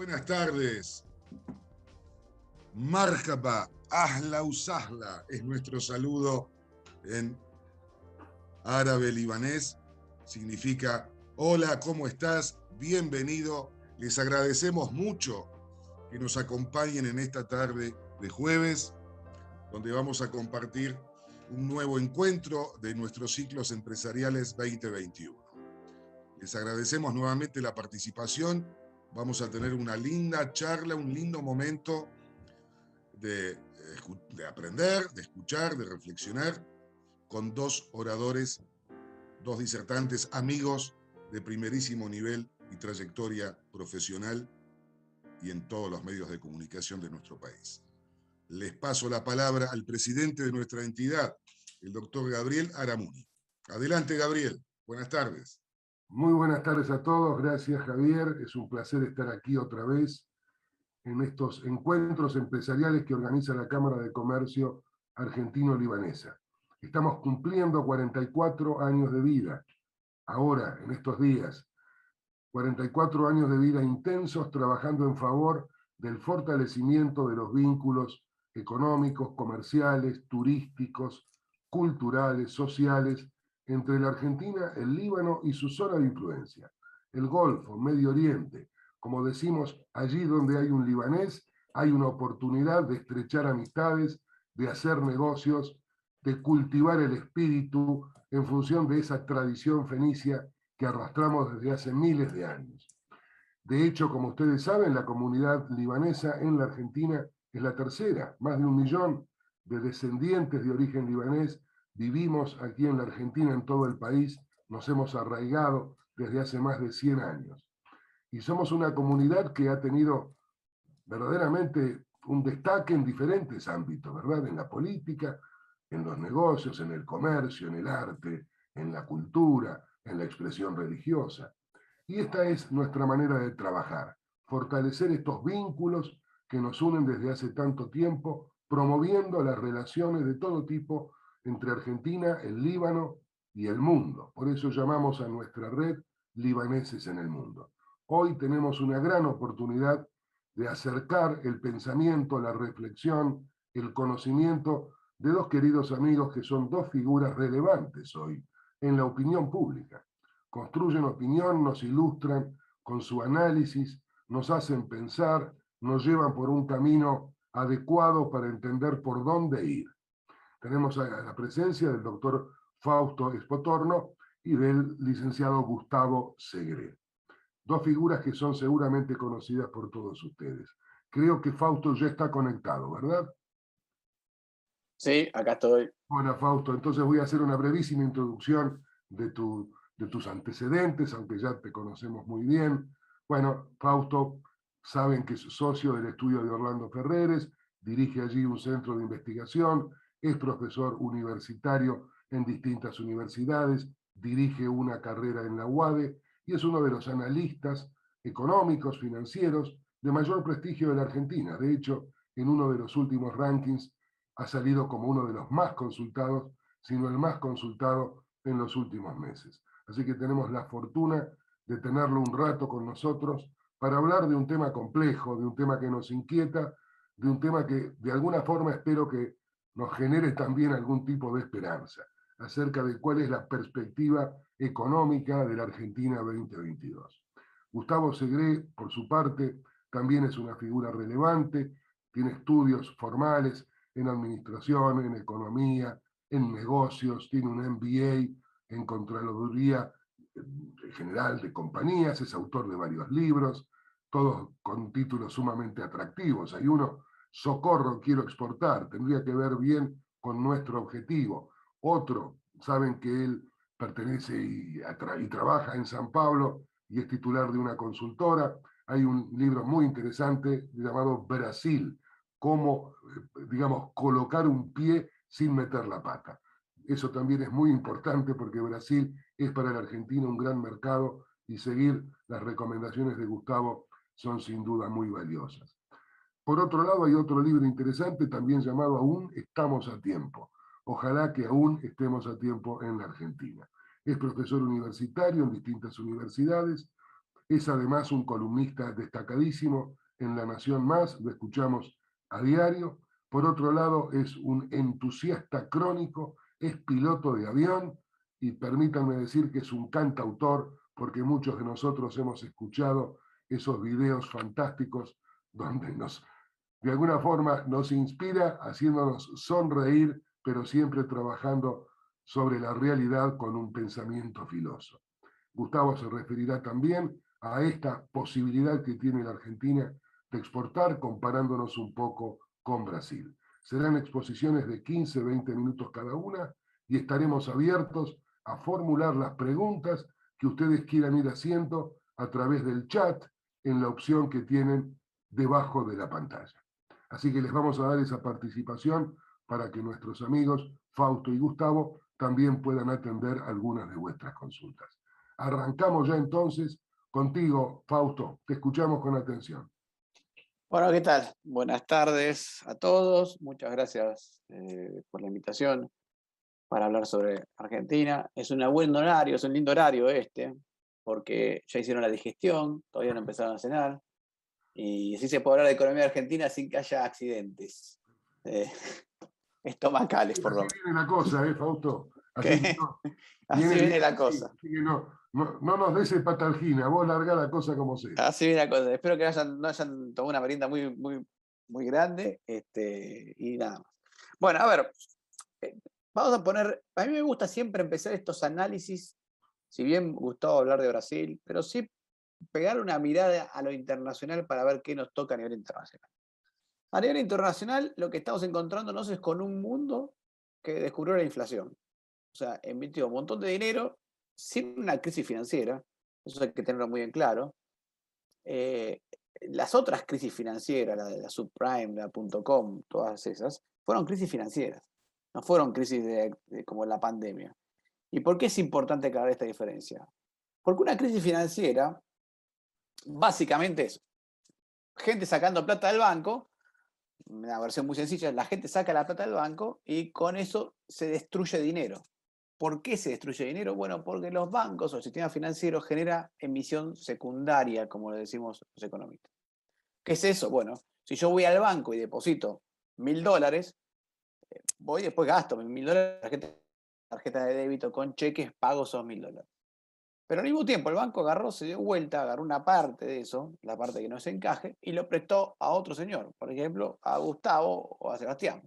Buenas tardes. Marhaba, ahla usahla es nuestro saludo en árabe libanés. Significa hola, ¿cómo estás? Bienvenido. Les agradecemos mucho que nos acompañen en esta tarde de jueves, donde vamos a compartir un nuevo encuentro de nuestros ciclos empresariales 2021. Les agradecemos nuevamente la participación. Vamos a tener una linda charla, un lindo momento de aprender, de escuchar, de reflexionar con dos oradores, dos disertantes, amigos de primerísimo nivel y trayectoria profesional y en todos los medios de comunicación de nuestro país. Les paso la palabra al presidente de nuestra entidad, el doctor Gabriel Aramuni. Adelante, Gabriel. Buenas tardes. Muy buenas tardes a todos. Gracias, Javier. Es un placer estar aquí otra vez en estos encuentros empresariales que organiza la Cámara de Comercio Argentino-Libanesa. Estamos cumpliendo 44 años de vida, ahora, en estos días. 44 años de vida intensos trabajando en favor del fortalecimiento de los vínculos económicos, comerciales, turísticos, culturales, sociales, entre la Argentina, el Líbano y su zona de influencia, el Golfo, Medio Oriente. Como decimos, allí donde hay un libanés, hay una oportunidad de estrechar amistades, de hacer negocios, de cultivar el espíritu en función de esa tradición fenicia que arrastramos desde hace miles de años. De hecho, como ustedes saben, la comunidad libanesa en la Argentina es la tercera. Más de 1 millón de descendientes de origen libanés vivimos aquí en la Argentina, en todo el país. Nos hemos arraigado desde hace más de 100 años. Y somos una comunidad que ha tenido verdaderamente un destaque en diferentes ámbitos, ¿verdad? En la política, en los negocios, en el comercio, en el arte, en la cultura, en la expresión religiosa. Y esta es nuestra manera de trabajar, fortalecer estos vínculos que nos unen desde hace tanto tiempo, promoviendo las relaciones de todo tipo entre Argentina, el Líbano y el mundo. Por eso llamamos a nuestra red Libaneses en el Mundo. Hoy tenemos una gran oportunidad de acercar el pensamiento, la reflexión, el conocimiento de dos queridos amigos que son dos figuras relevantes hoy en la opinión pública. Construyen opinión, nos ilustran con su análisis, nos hacen pensar, nos llevan por un camino adecuado para entender por dónde ir. Tenemos a la presencia del doctor Fausto Espotorno y del licenciado Gustavo Segre. Dos figuras que son seguramente conocidas por todos ustedes. Creo que Fausto ya está conectado, ¿verdad? Sí, acá estoy. Hola, Fausto. Entonces voy a hacer una brevísima introducción de tus antecedentes, aunque ya te conocemos muy bien. Bueno, Fausto, saben que es socio del estudio de Orlando Ferreres, dirige allí un centro de investigación, es profesor universitario en distintas universidades, dirige una carrera en la UADE y es uno de los analistas económicos, financieros, de mayor prestigio de la Argentina. De hecho, en uno de los últimos rankings ha salido como uno de los más consultados, sino el más consultado en los últimos meses. Así que tenemos la fortuna de tenerlo un rato con nosotros para hablar de un tema complejo, de un tema que nos inquieta, de un tema que de alguna forma espero que nos genere también algún tipo de esperanza acerca de cuál es la perspectiva económica de la Argentina 2022. Gustavo Segre, por su parte, también es una figura relevante, tiene estudios formales en administración, en economía, en negocios, tiene un MBA en Contraloría General de Compañías, es autor de varios libros, todos con títulos sumamente atractivos. Hay uno, Socorro, quiero exportar, tendría que ver bien con nuestro objetivo. Otro, saben que él pertenece y trabaja en San Pablo y es titular de una consultora. Hay un libro muy interesante llamado Brasil, cómo, digamos, colocar un pie sin meter la pata. Eso también es muy importante porque Brasil es para la Argentina un gran mercado y seguir las recomendaciones de Gustavo son sin duda muy valiosas. Por otro lado, hay otro libro interesante también llamado Aún estamos a tiempo. Ojalá que aún estemos a tiempo en la Argentina. Es profesor universitario en distintas universidades, Es además un columnista destacadísimo en La Nación Más, lo escuchamos a diario. Por otro lado, es un entusiasta crónico, es piloto de avión y permítanme decir que es un cantautor, porque muchos de nosotros hemos escuchado esos videos fantásticos donde de alguna forma nos inspira haciéndonos sonreír, pero siempre trabajando sobre la realidad con un pensamiento filoso. Gustavo se referirá también a esta posibilidad que tiene la Argentina de exportar, comparándonos un poco con Brasil. Serán exposiciones de 15, 20 minutos cada una y estaremos abiertos a formular las preguntas que ustedes quieran ir haciendo a través del chat en la opción que tienen debajo de la pantalla. Así que les vamos a dar esa participación para que nuestros amigos Fausto y Gustavo también puedan atender algunas de vuestras consultas. Arrancamos ya entonces contigo, Fausto. Te escuchamos con atención. Bueno, ¿qué tal? Buenas tardes a todos. Muchas gracias por la invitación para hablar sobre Argentina. Es un buen horario, es un lindo horario porque ya hicieron la digestión, todavía no empezaron a cenar, y así se puede hablar de economía argentina sin que haya accidentes estomacales, por lo menos. Así viene la cosa, Fausto. Así que no, así viene la así, cosa. Así que no nos des patalgina, vos largá la cosa como sea. Así viene la cosa. Espero que no hayan tomado una merienda muy, muy, muy grande y nada más. Bueno, a ver, vamos a poner, a mí me gusta siempre empezar estos análisis, si bien gustaba hablar de Brasil, pero sí pegar una mirada a lo internacional para ver qué nos toca a nivel internacional. A nivel internacional, lo que estamos encontrándonos es con un mundo que descubrió la inflación. O sea, emitió un montón de dinero sin una crisis financiera, eso hay que tenerlo muy en claro. Las otras crisis financieras, la de la subprime, la .com, todas esas, fueron crisis financieras, no fueron crisis como la pandemia. ¿Y por qué es importante aclarar esta diferencia? Porque una crisis financiera básicamente es gente sacando plata del banco, una versión muy sencilla, la gente saca la plata del banco y con eso se destruye dinero. ¿Por qué se destruye dinero? Bueno, porque los bancos o el sistema financiero genera emisión secundaria, como le decimos los economistas. ¿Qué es eso? Bueno, si yo voy al banco y deposito $1.000, voy y después gasto $1.000, tarjeta de débito con cheques, pago esos $1.000. Pero al mismo tiempo el banco agarró, se dio vuelta, agarró una parte de eso, la parte que no se encaje, y lo prestó a otro señor, por ejemplo, a Gustavo o a Sebastián.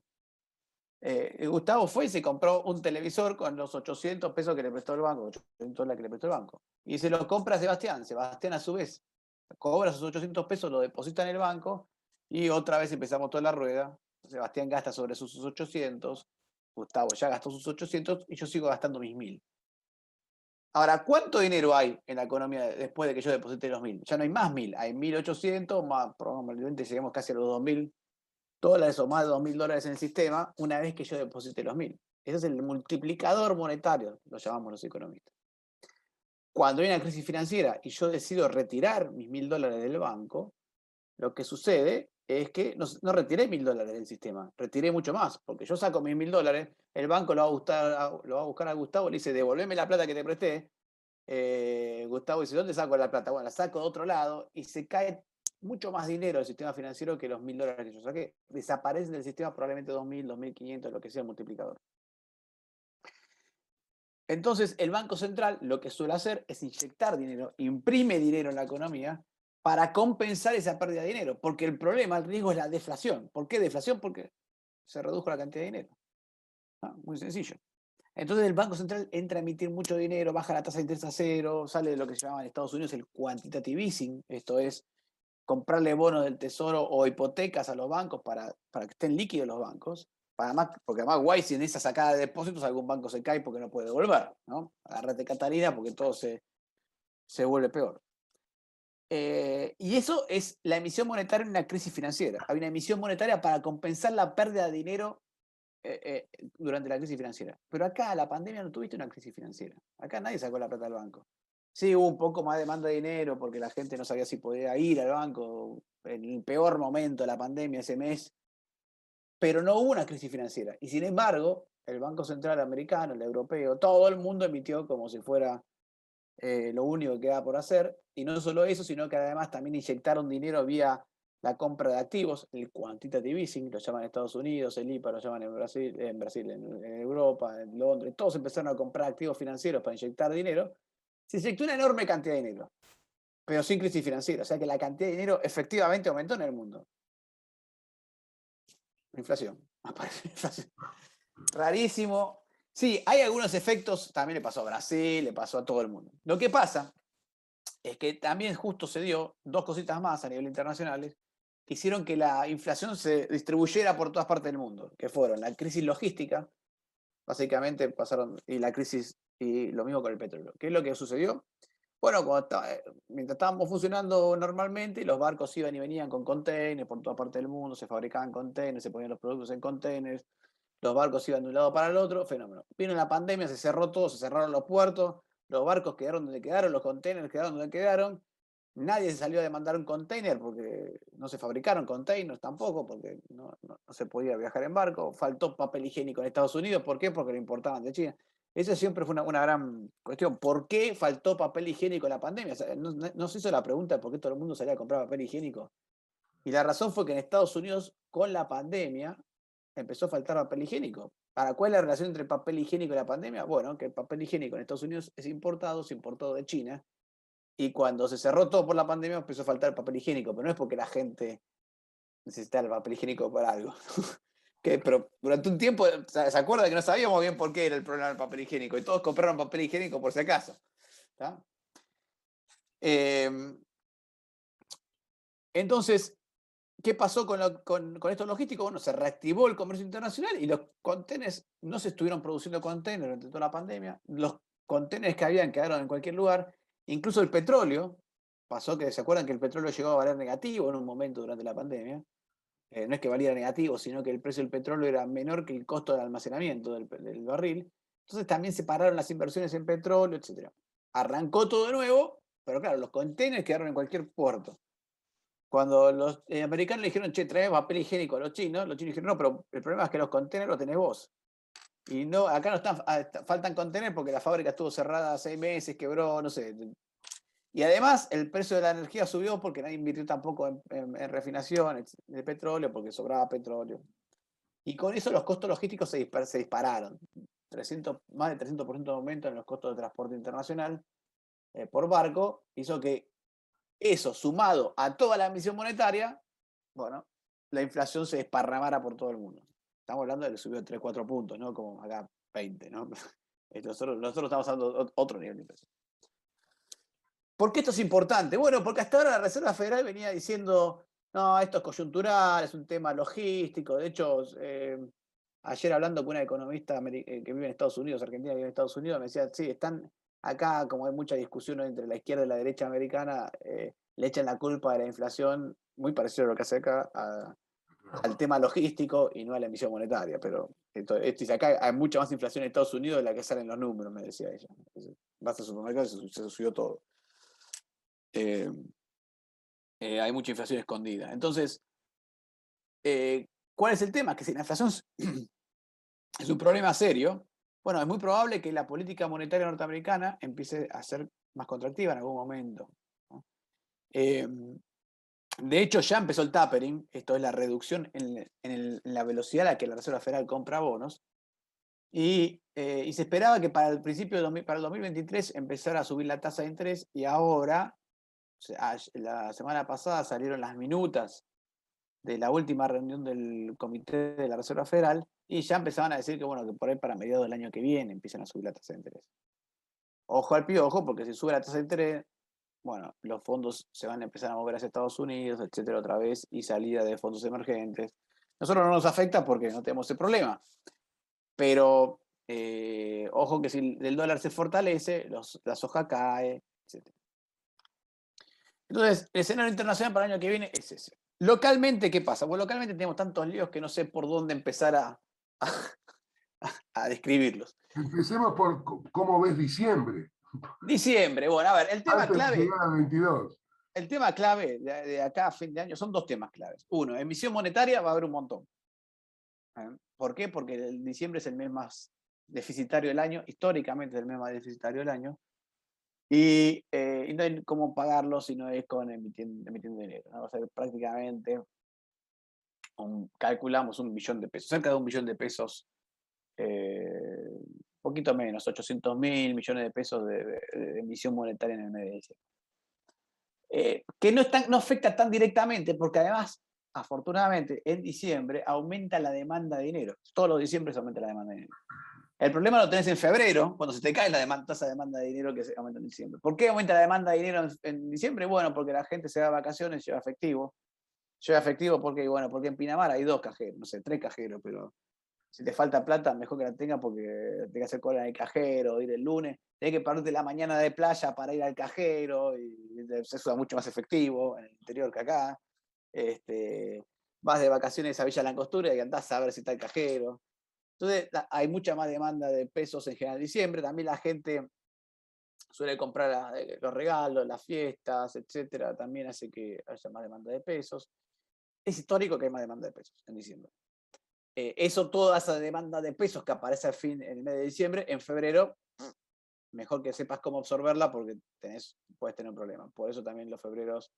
Gustavo fue y se compró un televisor con los 800 pesos que le prestó el banco, 800 dólares que le prestó el banco. Y se lo compra a Sebastián. Sebastián, a su vez, cobra esos 800 pesos, lo deposita en el banco y otra vez empezamos toda la rueda. Sebastián gasta sobre sus 800, Gustavo ya gastó sus 800 y yo sigo gastando mis 1.000. Ahora, ¿cuánto dinero hay en la economía después de que yo deposité los 1.000? Ya no hay más 1.000, hay 1.800, más probablemente lleguemos casi a los 2.000 dólares o más de $2.000 en el sistema una vez que yo deposite los 1.000. Ese es el multiplicador monetario, lo llamamos los economistas. Cuando hay una crisis financiera y yo decido retirar mis $1.000 del banco, lo que sucede es que no retiré $1.000 del sistema, retiré mucho más, porque yo saco mis $1.000, el banco lo va a buscar a Gustavo y le dice, devolveme la plata que te presté. Gustavo dice, ¿dónde saco la plata? Bueno, la saco de otro lado y se cae mucho más dinero del sistema financiero que los $1.000 que yo saqué. Desaparece del sistema probablemente 2.000, 2.500, lo que sea el multiplicador. Entonces, el Banco Central lo que suele hacer es inyectar dinero, imprime dinero en la economía para compensar esa pérdida de dinero. Porque el problema, el riesgo es la deflación. ¿Por qué deflación? Porque se redujo la cantidad de dinero. Muy sencillo. Entonces el Banco Central entra a emitir mucho dinero, baja la tasa de interés a cero, sale de lo que se llama en Estados Unidos el quantitative easing, esto es comprarle bonos del tesoro o hipotecas a los bancos para que estén líquidos los bancos, porque además guay, si en esa sacada de depósitos algún banco se cae porque no puede devolver, ¿no? Agárrate Catalina porque todo se vuelve peor. Y eso es la emisión monetaria en una crisis financiera. Hay una emisión monetaria para compensar la pérdida de dinero durante la crisis financiera. Pero acá la pandemia no tuviste una crisis financiera. Acá nadie sacó la plata del banco. Sí, hubo un poco más de demanda de dinero porque la gente no sabía si podía ir al banco en el peor momento de la pandemia ese mes, pero no hubo una crisis financiera. Y sin embargo, el Banco Central americano, el europeo, todo el mundo emitió como si fuera lo único que queda por hacer. Y no solo eso, sino que además también inyectaron dinero vía la compra de activos, el quantitative easing, lo llaman en Estados Unidos, el IPA lo llaman en Europa, en Londres, todos empezaron a comprar activos financieros para inyectar dinero. Se inyectó una enorme cantidad de dinero, pero sin crisis financiera, o sea que la cantidad de dinero efectivamente aumentó en el mundo. Inflación, aparece inflación. Rarísimo. Sí, hay algunos efectos, también le pasó a Brasil, le pasó a todo el mundo. Lo que pasa es que también justo se dio dos cositas más a nivel internacional que hicieron que la inflación se distribuyera por todas partes del mundo, que fueron la crisis logística, básicamente pasaron, y la crisis, y lo mismo con el petróleo. ¿Qué es lo que sucedió? Bueno, mientras estábamos funcionando normalmente, los barcos iban y venían con containers por toda parte del mundo, se fabricaban containers, se ponían los productos en containers, los barcos iban de un lado para el otro, fenómeno. Vino la pandemia, se cerró todo, se cerraron los puertos, los barcos quedaron donde quedaron, los containers quedaron donde quedaron, nadie se salió a demandar un container porque no se fabricaron containers tampoco, porque no se podía viajar en barco, faltó papel higiénico en Estados Unidos, ¿por qué? Porque lo importaban de China. Esa siempre fue una gran cuestión. ¿Por qué faltó papel higiénico en la pandemia? O sea, no se hizo la pregunta de por qué todo el mundo salía a comprar papel higiénico. Y la razón fue que en Estados Unidos, con la pandemia, empezó a faltar papel higiénico. ¿Cuál es la relación entre el papel higiénico y la pandemia? Bueno, que el papel higiénico en Estados Unidos es importado, se importó de China. Y cuando se cerró todo por la pandemia, empezó a faltar el papel higiénico. Pero no es porque la gente necesitaba el papel higiénico por algo. Pero durante un tiempo, ¿se acuerda que no sabíamos bien por qué era el problema del papel higiénico? Y todos compraron papel higiénico por si acaso. Entonces, ¿qué pasó con estos logísticos? Bueno, se reactivó el comercio internacional y los contenedores, no se estuvieron produciendo contenedores durante toda la pandemia. Los contenedores que habían quedaron en cualquier lugar. Incluso el petróleo, pasó que, ¿se acuerdan que el petróleo llegó a valer negativo en un momento durante la pandemia? No es que valiera negativo, sino que el precio del petróleo era menor que el costo de almacenamiento del barril. Entonces también se pararon las inversiones en petróleo, etc. Arrancó todo de nuevo, pero claro, los contenedores quedaron en cualquier puerto. Cuando los americanos le dijeron, che, trae papel higiénico a los chinos dijeron, no, pero el problema es que los contenedores los tenés vos. Y no, acá no faltan contenedores porque la fábrica estuvo cerrada 6 meses, quebró, no sé. Y además el precio de la energía subió porque nadie invirtió tampoco en refinación de petróleo porque sobraba petróleo. Y con eso los costos logísticos se dispararon. Más de 300% de aumento en los costos de transporte internacional por barco hizo que eso, sumado a toda la emisión monetaria, bueno, la inflación se desparramara por todo el mundo. Estamos hablando de que subió 3-4 puntos, ¿no? Como acá 20, ¿no? Nosotros estamos hablando de otro nivel de inflación. ¿Por qué esto es importante? Bueno, porque hasta ahora la Reserva Federal venía diciendo, no, esto es coyuntural, es un tema logístico. De hecho, ayer hablando con una economista que vive en Estados Unidos, argentina que vive en Estados Unidos, me decía, sí, están acá, como hay mucha discusión entre la izquierda y la derecha americana, le echan la culpa de la inflación, muy parecido a lo que hace acá, al tema logístico y no a la emisión monetaria. Pero acá hay mucha más inflación en Estados Unidos de la que salen los números, me decía ella. Vas al supermercado y se subió todo. Hay mucha inflación escondida. Entonces, ¿cuál es el tema? Que si la inflación es un problema serio, bueno, es muy probable que la política monetaria norteamericana empiece a ser más contractiva en algún momento, ¿no? De hecho, ya empezó el tapering, esto es la reducción en la velocidad a la que la Reserva Federal compra bonos, y se esperaba que para el principio para el 2023 empezara a subir la tasa de interés, y ahora, la semana pasada salieron las minutas de la última reunión del Comité de la Reserva Federal y ya empezaban a decir que, bueno, que por ahí para mediados del año que viene empiezan a subir la tasa de interés. Ojo al piojo, porque si sube la tasa de interés, bueno, los fondos se van a empezar a mover hacia Estados Unidos, etcétera, otra vez, y salida de fondos emergentes. Nosotros no nos afecta porque no tenemos ese problema. Pero, ojo que si el dólar se fortalece, la soja cae, etcétera. Entonces, el escenario internacional para el año que viene es ese. Localmente, ¿qué pasa? Bueno, localmente tenemos tantos líos que no sé por dónde empezar a describirlos. Empecemos por cómo ves diciembre. Diciembre, bueno, a ver, el tema Antes de clave. llegar al 22. El tema clave de acá a fin de año son dos temas claves. Uno, emisión monetaria va a haber un montón. ¿Por qué? Porque el diciembre es el mes más deficitario del año, históricamente es el mes más deficitario del año. Y no hay cómo pagarlo si no es con emitiendo dinero, ¿no? Va a ser prácticamente, calculamos 1 billón de pesos, cerca de 1 billón de pesos, poquito menos, 800.000 millones de pesos de emisión monetaria en el mes de diciembre. Que no afecta tan directamente, porque además, afortunadamente, en diciembre aumenta la demanda de dinero. Todos los diciembres aumenta la demanda de dinero. El problema lo tenés en febrero, cuando se te cae la tasa de demanda de dinero que se aumenta en diciembre. ¿Por qué aumenta la demanda de dinero en diciembre? Bueno, porque la gente se va de vacaciones, lleva efectivo. Lleva efectivo porque, bueno, porque en Pinamar hay 2 cajeros, no sé, 3 cajeros, pero si te falta plata, mejor que la tengas porque tenés que hacer cola en el cajero, ir el lunes, tenés que pararte la mañana de playa para ir al cajero, y se usa mucho más efectivo en el interior que acá. Vas de vacaciones a Villa Langostura y andás a ver si está el cajero. Entonces hay mucha más demanda de pesos en general en diciembre. También la gente suele comprar los regalos, las fiestas, etcétera. También hace que haya más demanda de pesos. Es histórico que hay más demanda de pesos en diciembre. Toda esa demanda de pesos que aparece en el mes de diciembre, en febrero, mejor que sepas cómo absorberla porque puedes tener un problema. Por eso también los febreros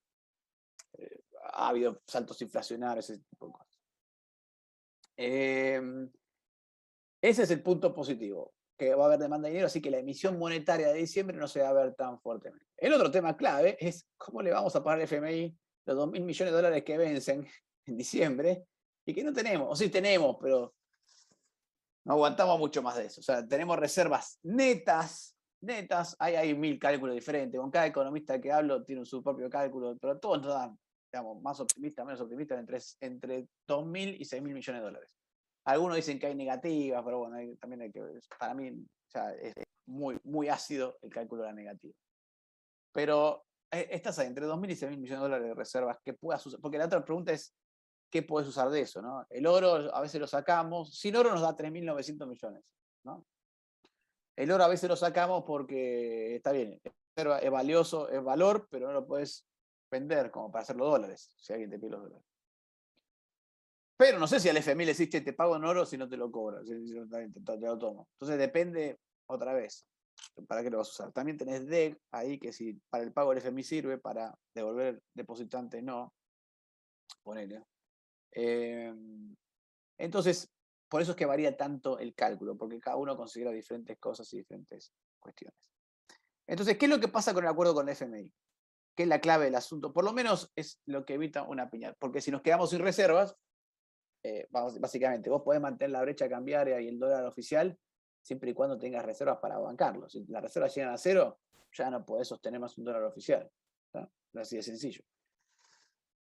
ha habido saltos inflacionarios, ese tipo de cosas. Ese es el punto positivo, que va a haber demanda de dinero, así que la emisión monetaria de diciembre no se va a ver tan fuertemente. El otro tema clave es cómo le vamos a pagar al FMI los 2.000 millones de dólares que vencen en diciembre y que no tenemos, o sí tenemos, pero no aguantamos mucho más de eso. O sea, tenemos reservas netas, hay 1.000 cálculos diferentes. Con cada economista que hablo tiene su propio cálculo, pero todos nos dan, digamos, más optimistas, menos optimistas, entre 2.000 y 6.000 millones de dólares. Algunos dicen que hay negativas, pero bueno, también hay que ver. Para mí, o sea, es muy, muy ácido el cálculo de la negativa. Pero estás ahí, entre 2.000 y 6.000 millones de dólares de reservas que puedas usar. Porque la otra pregunta es, ¿qué puedes usar de eso? ¿No? El oro a veces lo sacamos, sin oro nos da 3.900 millones. ¿No? El oro a veces lo sacamos porque está bien, es valioso, es valor, pero no lo puedes vender como para hacer los dólares, si alguien te pide los dólares. Pero no sé si al FMI le decís, te pago en oro si no te lo cobro, si te lo tomo. Entonces depende, otra vez, para qué lo vas a usar. También tenés DEG ahí, que si para el pago del FMI sirve, para devolver depositantes no. Ponele. Entonces, por eso es que varía tanto el cálculo, porque cada uno considera diferentes cosas y diferentes cuestiones. Entonces, ¿qué es lo que pasa con el acuerdo con el FMI? ¿Qué es la clave del asunto? Por lo menos es lo que evita una piña. Porque si nos quedamos sin reservas, básicamente, vos podés mantener la brecha cambiaria y el dólar oficial siempre y cuando tengas reservas para bancarlo. Si las reservas llegan a 0, ya no podés sostener más un dólar oficial. ¿No? Así de sencillo.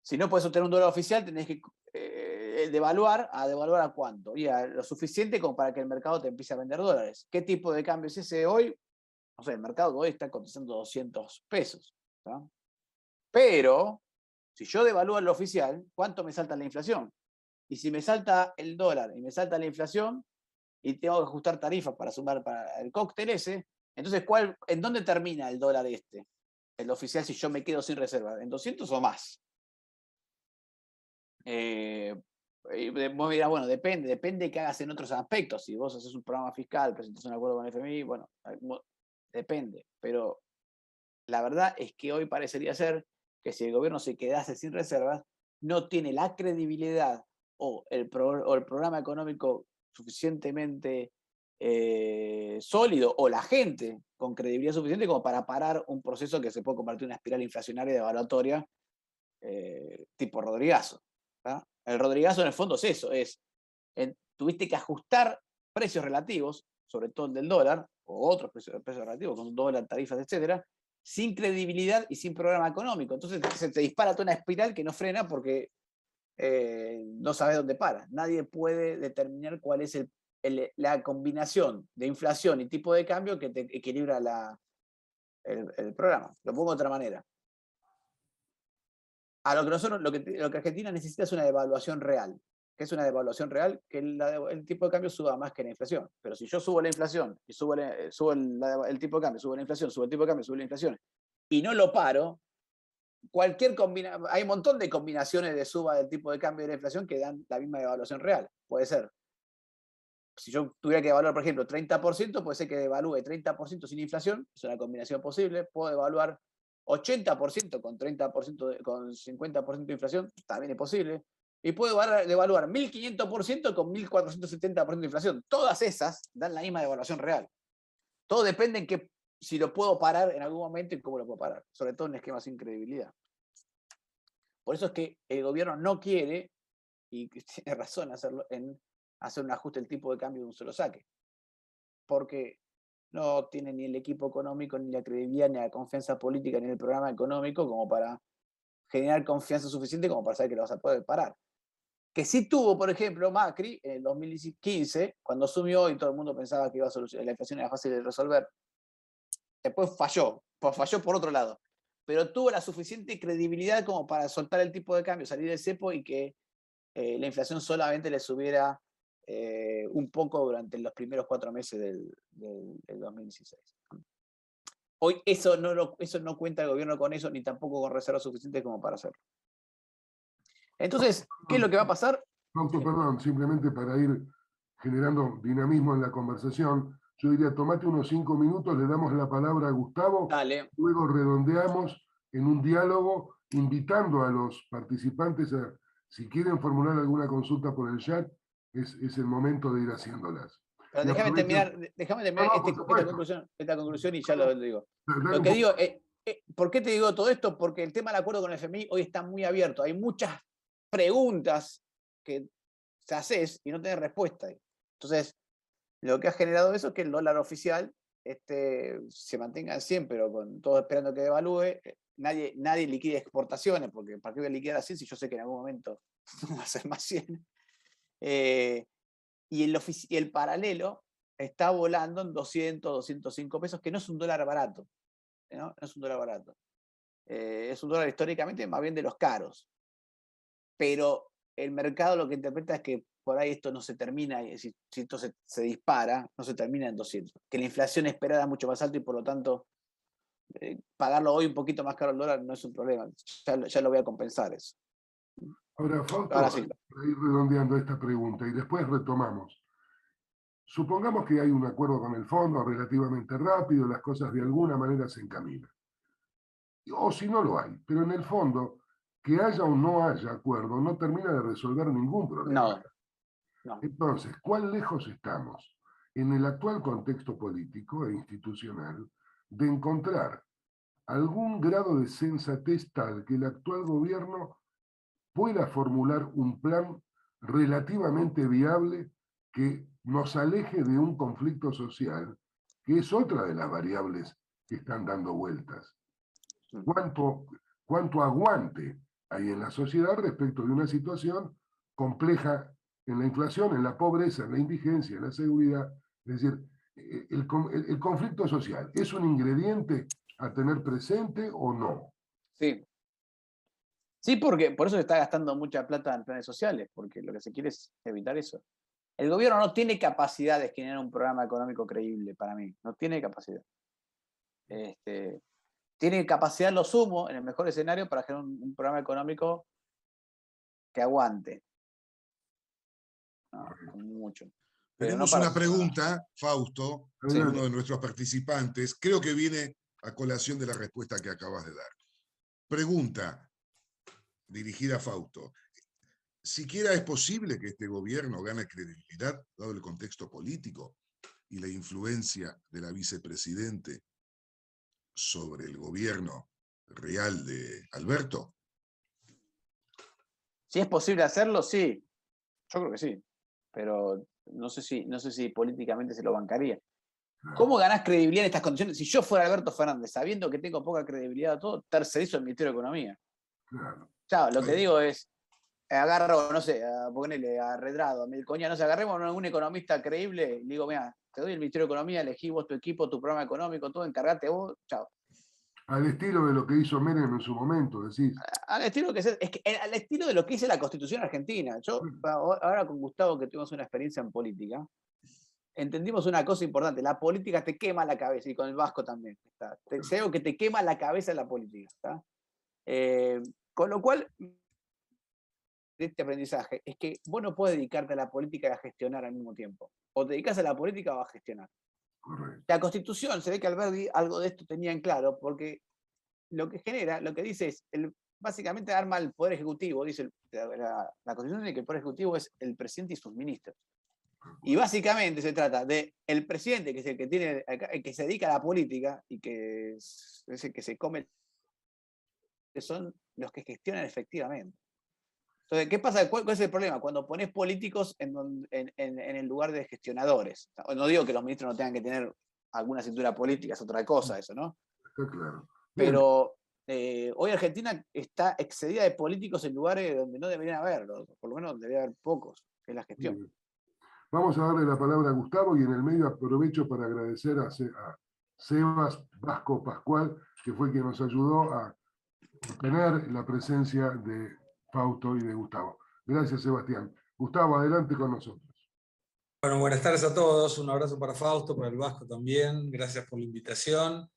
Si no podés sostener un dólar oficial, tenés que devaluar a cuánto. Y a lo suficiente como para que el mercado te empiece a vender dólares. ¿Qué tipo de cambio es ese hoy? No sé, el mercado hoy está cotizando 200 pesos. ¿No? Pero, si yo devalúo lo oficial, ¿cuánto me salta la inflación? Y si me salta el dólar y me salta la inflación y tengo que ajustar tarifas para sumar para el cóctel ese, entonces, ¿en dónde termina el dólar este? El oficial si yo me quedo sin reserva, ¿en 200 o más? Vos dirás, bueno, depende de qué hagas en otros aspectos. Si vos haces un programa fiscal, presentas un acuerdo con el FMI, bueno, depende. Pero la verdad es que hoy parecería ser que si el gobierno se quedase sin reservas, no tiene la credibilidad o el programa económico suficientemente sólido o la gente con credibilidad suficiente como para parar un proceso que se puede convertir en una espiral inflacionaria y devaluatoria tipo Rodrigazo. ¿Tá? El Rodrigazo en el fondo es eso, tuviste que ajustar precios relativos, sobre todo el del dólar, o otros precios relativos, con dólar, tarifas, etcétera, sin credibilidad y sin programa económico. Entonces se te dispara toda una espiral que no frena porque no sabes dónde para. Nadie puede determinar cuál es la combinación de inflación y tipo de cambio que te equilibra el programa. Lo pongo de otra manera. A lo que nosotros, lo que Argentina necesita es una devaluación real. ¿Qué es una devaluación real? Que el tipo de cambio suba más que la inflación. Pero si yo subo la inflación y subo el tipo de cambio, subo la inflación, subo el tipo de cambio, subo la inflación, y no lo paro, hay un montón de combinaciones de suba del tipo de cambio y de la inflación que dan la misma devaluación real. Puede ser si yo tuviera que evaluar, por ejemplo, 30%, puede ser que evalúe 30% sin inflación, es una combinación posible. Puedo evaluar 80% con 30%, con 50% de inflación, también es posible. Y puedo evaluar 1500% con 1470% de inflación. Todas esas dan la misma evaluación real. Todo depende en qué, si lo puedo parar en algún momento y cómo lo puedo parar. Sobre todo en esquemas sin credibilidad. Por eso es que el gobierno no quiere, y tiene razón hacerlo, en hacer un ajuste del tipo de cambio de un solo saque. Porque no tiene ni el equipo económico, ni la credibilidad, ni la confianza política, ni el programa económico como para generar confianza suficiente como para saber que lo vas a poder parar. Que sí tuvo, por ejemplo, Macri en el 2015, cuando asumió y todo el mundo pensaba que iba a solucionar, la inflación era fácil de resolver. Después falló por otro lado. Pero tuvo la suficiente credibilidad como para soltar el tipo de cambio, salir del cepo y que la inflación solamente le subiera un poco durante los primeros 4 meses del 2016. Hoy eso no cuenta el gobierno con eso, ni tampoco con reservas suficientes como para hacerlo. Entonces, ¿qué es lo que va a pasar? Fausto, perdón, simplemente para ir generando dinamismo en la conversación, yo diría, tomate unos 5 minutos, le damos la palabra a Gustavo, Dale. luego redondeamos en un diálogo, invitando a los participantes a, si quieren formular alguna consulta por el chat, es el momento de ir haciéndolas. Pero Y déjame aprovecho. terminar No, por supuesto. esta conclusión y ya lo digo. Dale Lo un que poco. digo, ¿por qué te digo todo esto? Porque el tema del acuerdo con el FMI hoy está muy abierto. Hay muchas preguntas que te haces y no tenés respuesta. Entonces, lo que ha generado eso es que el dólar oficial se mantenga en 100, pero con todos esperando que devalúe. Nadie liquida exportaciones, porque ¿para qué voy a liquidar así si yo sé que en algún momento va a ser más 100? Y el paralelo está volando en 200, 205 pesos, que no es un dólar barato. ¿No? No es un dólar barato. Es un dólar históricamente más bien de los caros. Pero el mercado lo que interpreta es que por ahí esto no se termina, y si esto se dispara, no se termina en 200. Que la inflación esperada es mucho más alta y por lo tanto pagarlo hoy un poquito más caro el dólar no es un problema. Ya lo voy a compensar eso. Ahora, Fausto, Ahora sí. para ir redondeando esta pregunta y después retomamos. Supongamos que hay un acuerdo con el fondo relativamente rápido, las cosas de alguna manera se encaminan. O si no lo hay, pero en el fondo, que haya o no haya acuerdo no termina de resolver ningún problema. No. Entonces, ¿cuán lejos estamos en el actual contexto político e institucional de encontrar algún grado de sensatez tal que el actual gobierno pueda formular un plan relativamente viable que nos aleje de un conflicto social, que es otra de las variables que están dando vueltas? ¿Cuánto aguante hay en la sociedad respecto de una situación compleja en la inflación, en la pobreza, en la indigencia, en la seguridad? Es decir, el conflicto social, ¿es un ingrediente a tener presente o no? Sí. Sí, porque por eso se está gastando mucha plata en planes sociales, porque lo que se quiere es evitar eso. El gobierno no tiene capacidad de generar un programa económico creíble, para mí. No tiene capacidad. Tiene capacidad, lo sumo, en el mejor escenario, para generar un programa económico que aguante. No, mucho. Pero no Tenemos para... una pregunta, Fausto, Sí. de uno de nuestros participantes. Creo que viene a colación de la respuesta que acabas de dar. Pregunta dirigida a Fausto. ¿Siquiera es posible que este gobierno gane credibilidad, dado el contexto político y la influencia de la vicepresidente sobre el gobierno real de Alberto? Si es posible hacerlo, sí. Yo creo que sí. Pero no sé si políticamente se lo bancaría. ¿Cómo ganás credibilidad en estas condiciones? Si yo fuera Alberto Fernández, sabiendo que tengo poca credibilidad a todo, tercerizo el Ministerio de Economía. Claro. Chao, lo que digo es, agarro, no sé, a ponerle a Redrado, a Melcoña, no sé, agarremos a un economista creíble y le digo, mira, te doy el Ministerio de Economía, elegí vos tu equipo, tu programa económico, todo, encargate vos, chao. Al estilo de lo que hizo Menem en su momento, decís. Al estilo al estilo de lo que dice la Constitución Argentina. Yo, ahora con Gustavo, que tuvimos una experiencia en política, entendimos una cosa importante: la política te quema la cabeza, y con el Vasco también. Si hay algo que te quema la cabeza en la política. ¿Está? Con lo cual, este aprendizaje es que vos no podés dedicarte a la política y a gestionar al mismo tiempo. o te dedicas a la política o a gestionar. Correcto. La Constitución, se ve que Alberdi algo de esto tenía en claro, porque lo que dice es, básicamente arma el Poder Ejecutivo, dice la Constitución dice que el Poder Ejecutivo es el presidente y sus ministros. Y básicamente se trata de el presidente, que es el que tiene, el que se dedica a la política y que es el que se come, que son los que gestionan efectivamente. Entonces, ¿qué pasa? ¿Cuál es el problema? Cuando pones políticos en el lugar de gestionadores. No digo que los ministros no tengan que tener alguna cintura política, es otra cosa eso, ¿no? Está claro. Bien. Pero hoy Argentina está excedida de políticos en lugares donde no deberían haberlos, por lo menos debería haber pocos, que es la gestión. Bien. Vamos a darle la palabra a Gustavo y en el medio aprovecho para agradecer a Sebas Vasco Pascual, que fue quien nos ayudó a obtener la presencia de Fausto y de Gustavo. Gracias, Sebastián. Gustavo, adelante con nosotros. Bueno, buenas tardes a todos. Un abrazo para Fausto, para el Vasco también. Gracias por la invitación.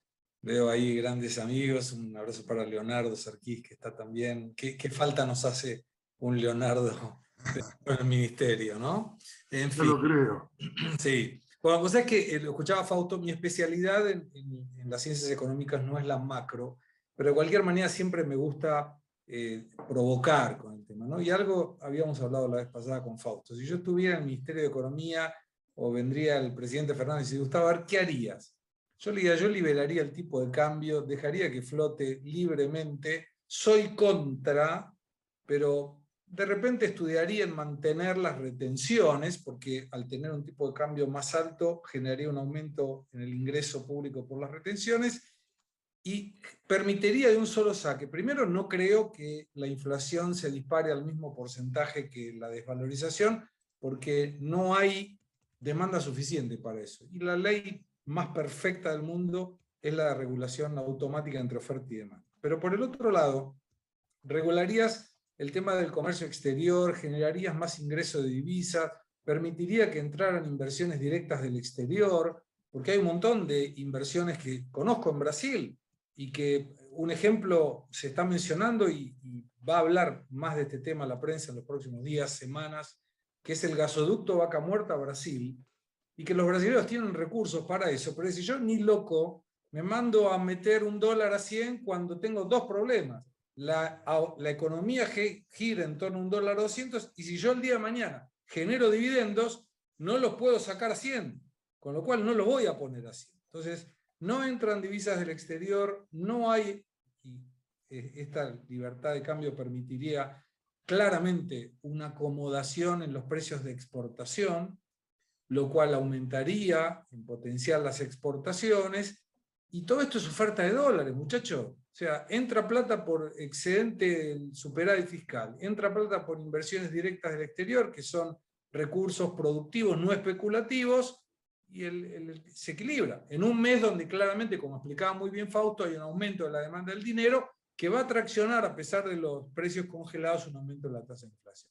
Veo ahí grandes amigos. Un abrazo para Leonardo Sarquís, que está también. ¿Qué falta nos hace un Leonardo en el ministerio, no? En fin. Yo lo creo. Sí. Bueno, pues es que lo escuchaba Fausto, mi especialidad en las ciencias económicas no es la macro, pero de cualquier manera siempre me gusta provocar con el tema, ¿no? Y algo habíamos hablado la vez pasada con Fausto. Si yo estuviera en el Ministerio de Economía o vendría el presidente Fernández y dice, Gustavo, a ver, ¿qué harías? Yo le diría, yo liberaría el tipo de cambio, dejaría que flote libremente, soy contra, pero de repente estudiaría en mantener las retenciones, porque al tener un tipo de cambio más alto generaría un aumento en el ingreso público por las retenciones, y permitiría de un solo saque. Primero, no creo que la inflación se dispare al mismo porcentaje que la desvalorización, porque no hay demanda suficiente para eso. Y la ley más perfecta del mundo es la regulación automática entre oferta y demanda. Pero por el otro lado, regularías el tema del comercio exterior, generarías más ingreso de divisas, permitiría que entraran inversiones directas del exterior, porque hay un montón de inversiones que conozco en Brasil, y que un ejemplo se está mencionando y va a hablar más de este tema la prensa en los próximos días, semanas, que es el gasoducto Vaca Muerta a Brasil, y que los brasileños tienen recursos para eso, pero si yo ni loco me mando a meter $1 a 100 cuando tengo dos problemas. La economía gira en torno a $1 a 200, y si yo el día de mañana genero dividendos, no los puedo sacar a 100, con lo cual no los voy a poner a 100. Entonces, no entran divisas del exterior, no hay, y esta libertad de cambio permitiría claramente una acomodación en los precios de exportación, lo cual aumentaría en potencial las exportaciones, y todo esto es oferta de dólares, muchachos. O sea, entra plata por excedente del superávit fiscal, entra plata por inversiones directas del exterior, que son recursos productivos no especulativos, y se equilibra. En un mes donde claramente, como explicaba muy bien Fausto, hay un aumento de la demanda del dinero que va a traccionar, a pesar de los precios congelados, un aumento de la tasa de inflación.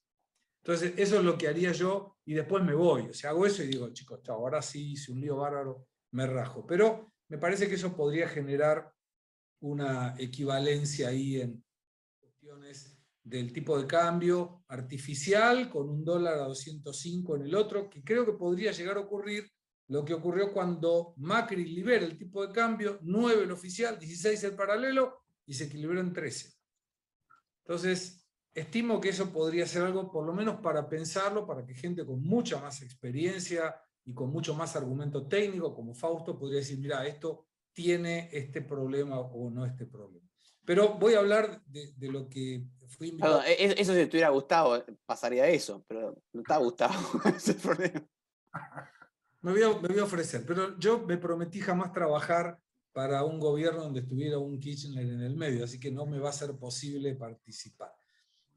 Entonces, eso es lo que haría yo, y después me voy. O sea, hago eso y digo, chicos, chao, ahora sí hice un lío bárbaro, me rajo. Pero me parece que eso podría generar una equivalencia ahí en cuestiones del tipo de cambio artificial, con $1 a 205 en el otro, que creo que podría llegar a ocurrir lo que ocurrió cuando Macri libera el tipo de cambio, 9 el oficial, 16 el paralelo, y se equilibró en 13. Entonces, estimo que eso podría ser algo, por lo menos para pensarlo, para que gente con mucha más experiencia y con mucho más argumento técnico, como Fausto, podría decir, mira, esto tiene este problema o no este problema. Pero voy a hablar de lo que fui invitado. Perdón, eso si estuviera Gustavo, pasaría eso, pero no está Gustavo, ese es el problema. Me voy a ofrecer, pero yo me prometí jamás trabajar para un gobierno donde estuviera un Kirchner en el medio, así que no me va a ser posible participar.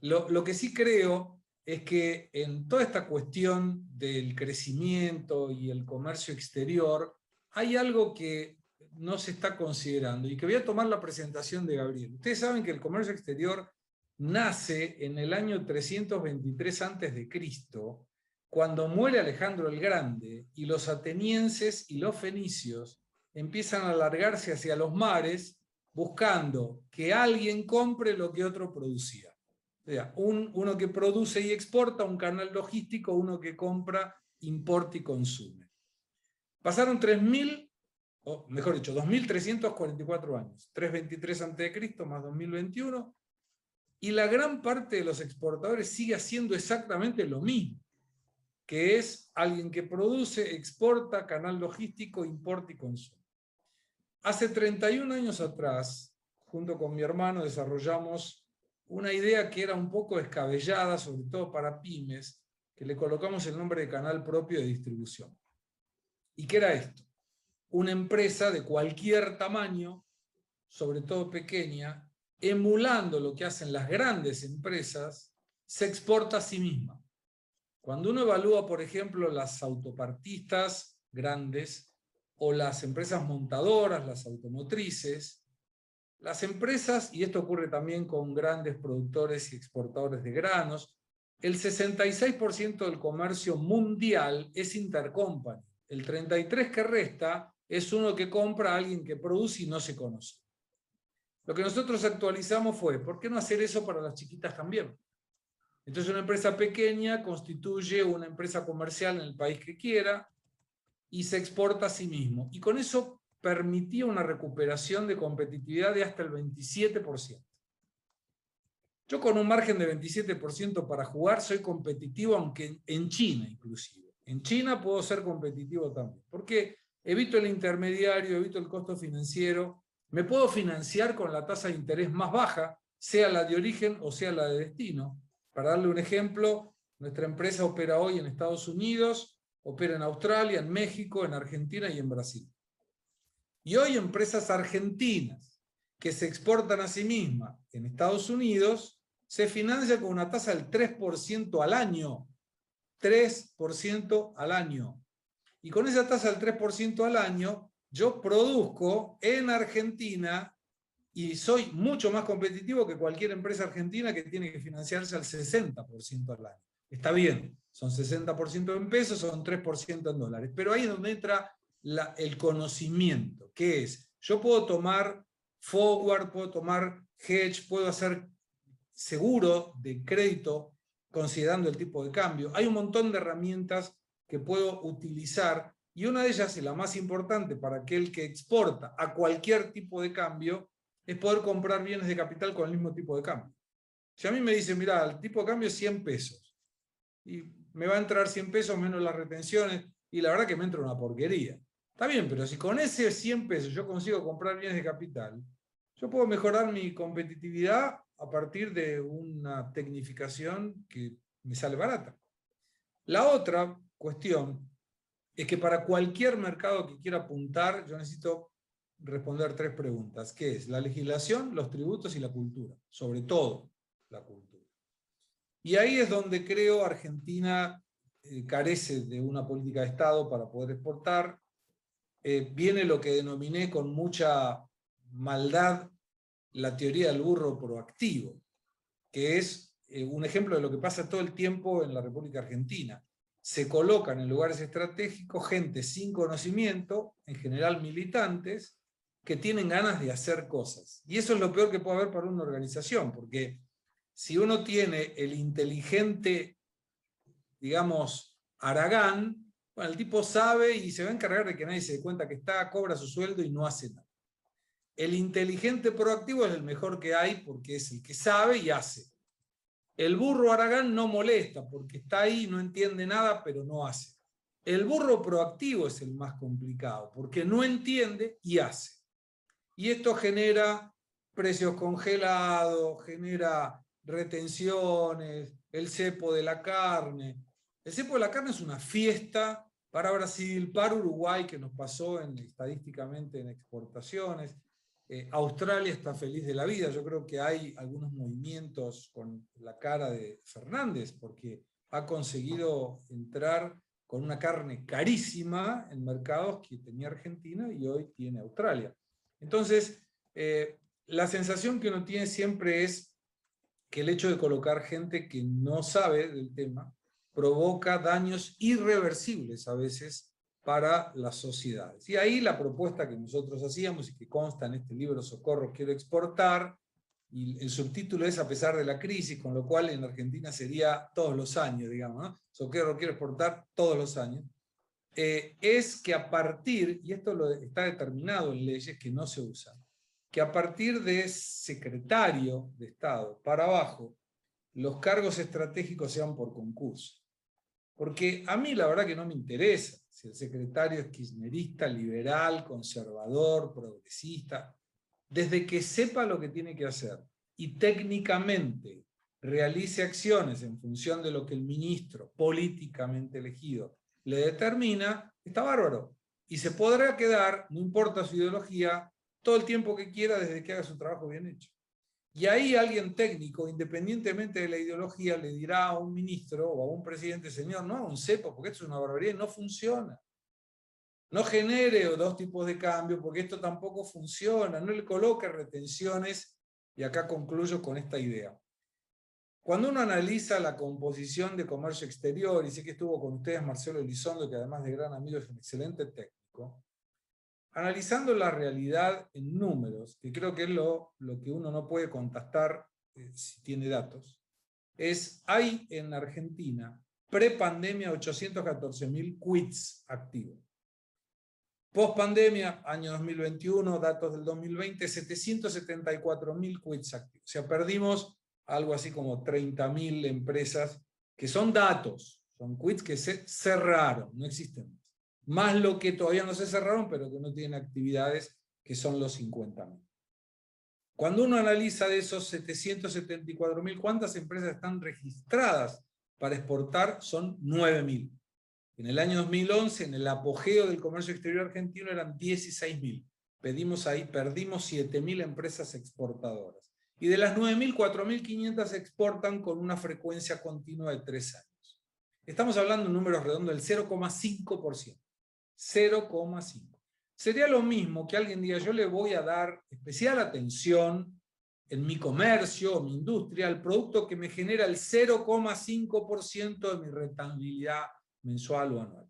Lo que sí creo es que en toda esta cuestión del crecimiento y el comercio exterior, hay algo que no se está considerando, y que voy a tomar la presentación de Gabriel. Ustedes saben que el comercio exterior nace en el año 323 a.C., cuando muere Alejandro el Grande, y los atenienses y los fenicios empiezan a alargarse hacia los mares buscando que alguien compre lo que otro producía. O sea, uno que produce y exporta, un canal logístico, uno que compra importa y consume. Pasaron 3.000, o mejor dicho, 2.344 años, 323 a.C. más 2021, y la gran parte de los exportadores sigue haciendo exactamente lo mismo, que es alguien que produce, exporta, canal logístico, importa y consume. Hace 31 años atrás, junto con mi hermano, desarrollamos una idea que era un poco descabellada, sobre todo para pymes, que le colocamos el nombre de canal propio de distribución. ¿Y qué era esto? Una empresa de cualquier tamaño, sobre todo pequeña, emulando lo que hacen las grandes empresas, se exporta a sí misma. Cuando uno evalúa, por ejemplo, las autopartistas grandes o las empresas montadoras, las automotrices, las empresas, y esto ocurre también con grandes productores y exportadores de granos, el 66% del comercio mundial es intercompany. El 33% que resta es uno que compra a alguien que produce y no se conoce. Lo que nosotros actualizamos fue, ¿por qué no hacer eso para las chiquitas también? Entonces una empresa pequeña constituye una empresa comercial en el país que quiera y se exporta a sí mismo. Y con eso permitía una recuperación de competitividad de hasta el 27%. Yo con un margen de 27% para jugar soy competitivo, aunque en China inclusive. En China puedo ser competitivo también, porque evito el intermediario, evito el costo financiero, me puedo financiar con la tasa de interés más baja, sea la de origen o sea la de destino. Para darle un ejemplo, nuestra empresa opera hoy en Estados Unidos, opera en Australia, en México, en Argentina y en Brasil. Y hoy empresas argentinas que se exportan a sí mismas en Estados Unidos se financian con una tasa del 3% al año. 3% al año. Y con esa tasa del 3% al año, yo produzco en Argentina y soy mucho más competitivo que cualquier empresa argentina que tiene que financiarse al 60% al año. Está bien, son 60% en pesos, son 3% en dólares, pero ahí es donde entra el conocimiento, que es, yo puedo tomar forward, puedo tomar hedge, puedo hacer seguro de crédito considerando el tipo de cambio. Hay un montón de herramientas que puedo utilizar y una de ellas, y la más importante para aquel que exporta a cualquier tipo de cambio, es poder comprar bienes de capital con el mismo tipo de cambio. Si a mí me dicen, mira, el tipo de cambio es 100 pesos, y me va a entrar 100 pesos menos las retenciones, y la verdad que me entra una porquería. Está bien, pero si con ese 100 pesos yo consigo comprar bienes de capital, yo puedo mejorar mi competitividad a partir de una tecnificación que me sale barata. La otra cuestión es que para cualquier mercado que quiera apuntar, yo necesito responder 3 preguntas, que es la legislación, los tributos y la cultura, sobre todo la cultura. Y ahí es donde creo Argentina carece de una política de Estado para poder exportar. Viene lo que denominé con mucha maldad la teoría del burro proactivo, que es un ejemplo de lo que pasa todo el tiempo en la República Argentina. Se colocan en lugares estratégicos gente sin conocimiento, en general militantes, que tienen ganas de hacer cosas. Y eso es lo peor que puede haber para una organización, porque si uno tiene el inteligente, digamos, Aragán, bueno, el tipo sabe y se va a encargar de que nadie se dé cuenta que está, cobra su sueldo y no hace nada. El inteligente proactivo es el mejor que hay porque es el que sabe y hace. El burro Aragán no molesta porque está ahí, no entiende nada, pero no hace. El burro proactivo es el más complicado porque no entiende y hace. Y esto genera precios congelados, genera retenciones, el cepo de la carne. El cepo de la carne es una fiesta para Brasil, para Uruguay, que nos pasó estadísticamente en exportaciones. Australia está feliz de la vida. Yo creo que hay algunos movimientos con la cara de Fernández, porque ha conseguido entrar con una carne carísima en mercados que tenía Argentina y hoy tiene Australia. Entonces, la sensación que uno tiene siempre es que el hecho de colocar gente que no sabe del tema provoca daños irreversibles a veces para las sociedades. Y ahí la propuesta que nosotros hacíamos y que consta en este libro Socorro, quiero exportar, y el subtítulo es a pesar de la crisis, con lo cual en Argentina sería todos los años, digamos, ¿no? Soquero quiere exportar todos los años, es que a partir, y esto está determinado en leyes que no se usan, que a partir de secretario de Estado para abajo, los cargos estratégicos sean por concurso. Porque a mí la verdad que no me interesa si el secretario es kirchnerista, liberal, conservador, progresista, desde que sepa lo que tiene que hacer y técnicamente realice acciones en función de lo que el ministro políticamente elegido le determina, está bárbaro. Y se podrá quedar, no importa su ideología, todo el tiempo que quiera desde que haga su trabajo bien hecho. Y ahí alguien técnico, independientemente de la ideología, le dirá a un ministro o a un presidente, señor, no haga un cepo, porque esto es una barbaridad y no funciona. No genere dos tipos de cambio, porque esto tampoco funciona. No le coloque retenciones, y acá concluyo con esta idea. Cuando uno analiza la composición de comercio exterior, y sé que estuvo con ustedes Marcelo Elizondo, que además de gran amigo es un excelente técnico, analizando la realidad en números, que creo que es lo que uno no puede contestar si tiene datos, hay en Argentina, pre-pandemia, 814.000 quits activos. Post-pandemia, año 2021, datos del 2020, 774.000 quits activos. O sea, perdimos algo así como 30.000 empresas, que son datos, son quits que se cerraron, no existen más. Más lo que todavía no se cerraron, pero que no tienen actividades, que son los 50.000. Cuando uno analiza de esos 774.000, ¿cuántas empresas están registradas para exportar? Son 9.000. En el año 2011, en el apogeo del comercio exterior argentino, eran 16.000. Perdimos 7.000 empresas exportadoras. Y de las 9.000, 4.500 exportan con una frecuencia continua de 3 años. Estamos hablando de números redondos del 0,5%. 0,5. Sería lo mismo que alguien diga, yo le voy a dar especial atención en mi comercio o mi industria al producto que me genera el 0,5% de mi rentabilidad mensual o anual.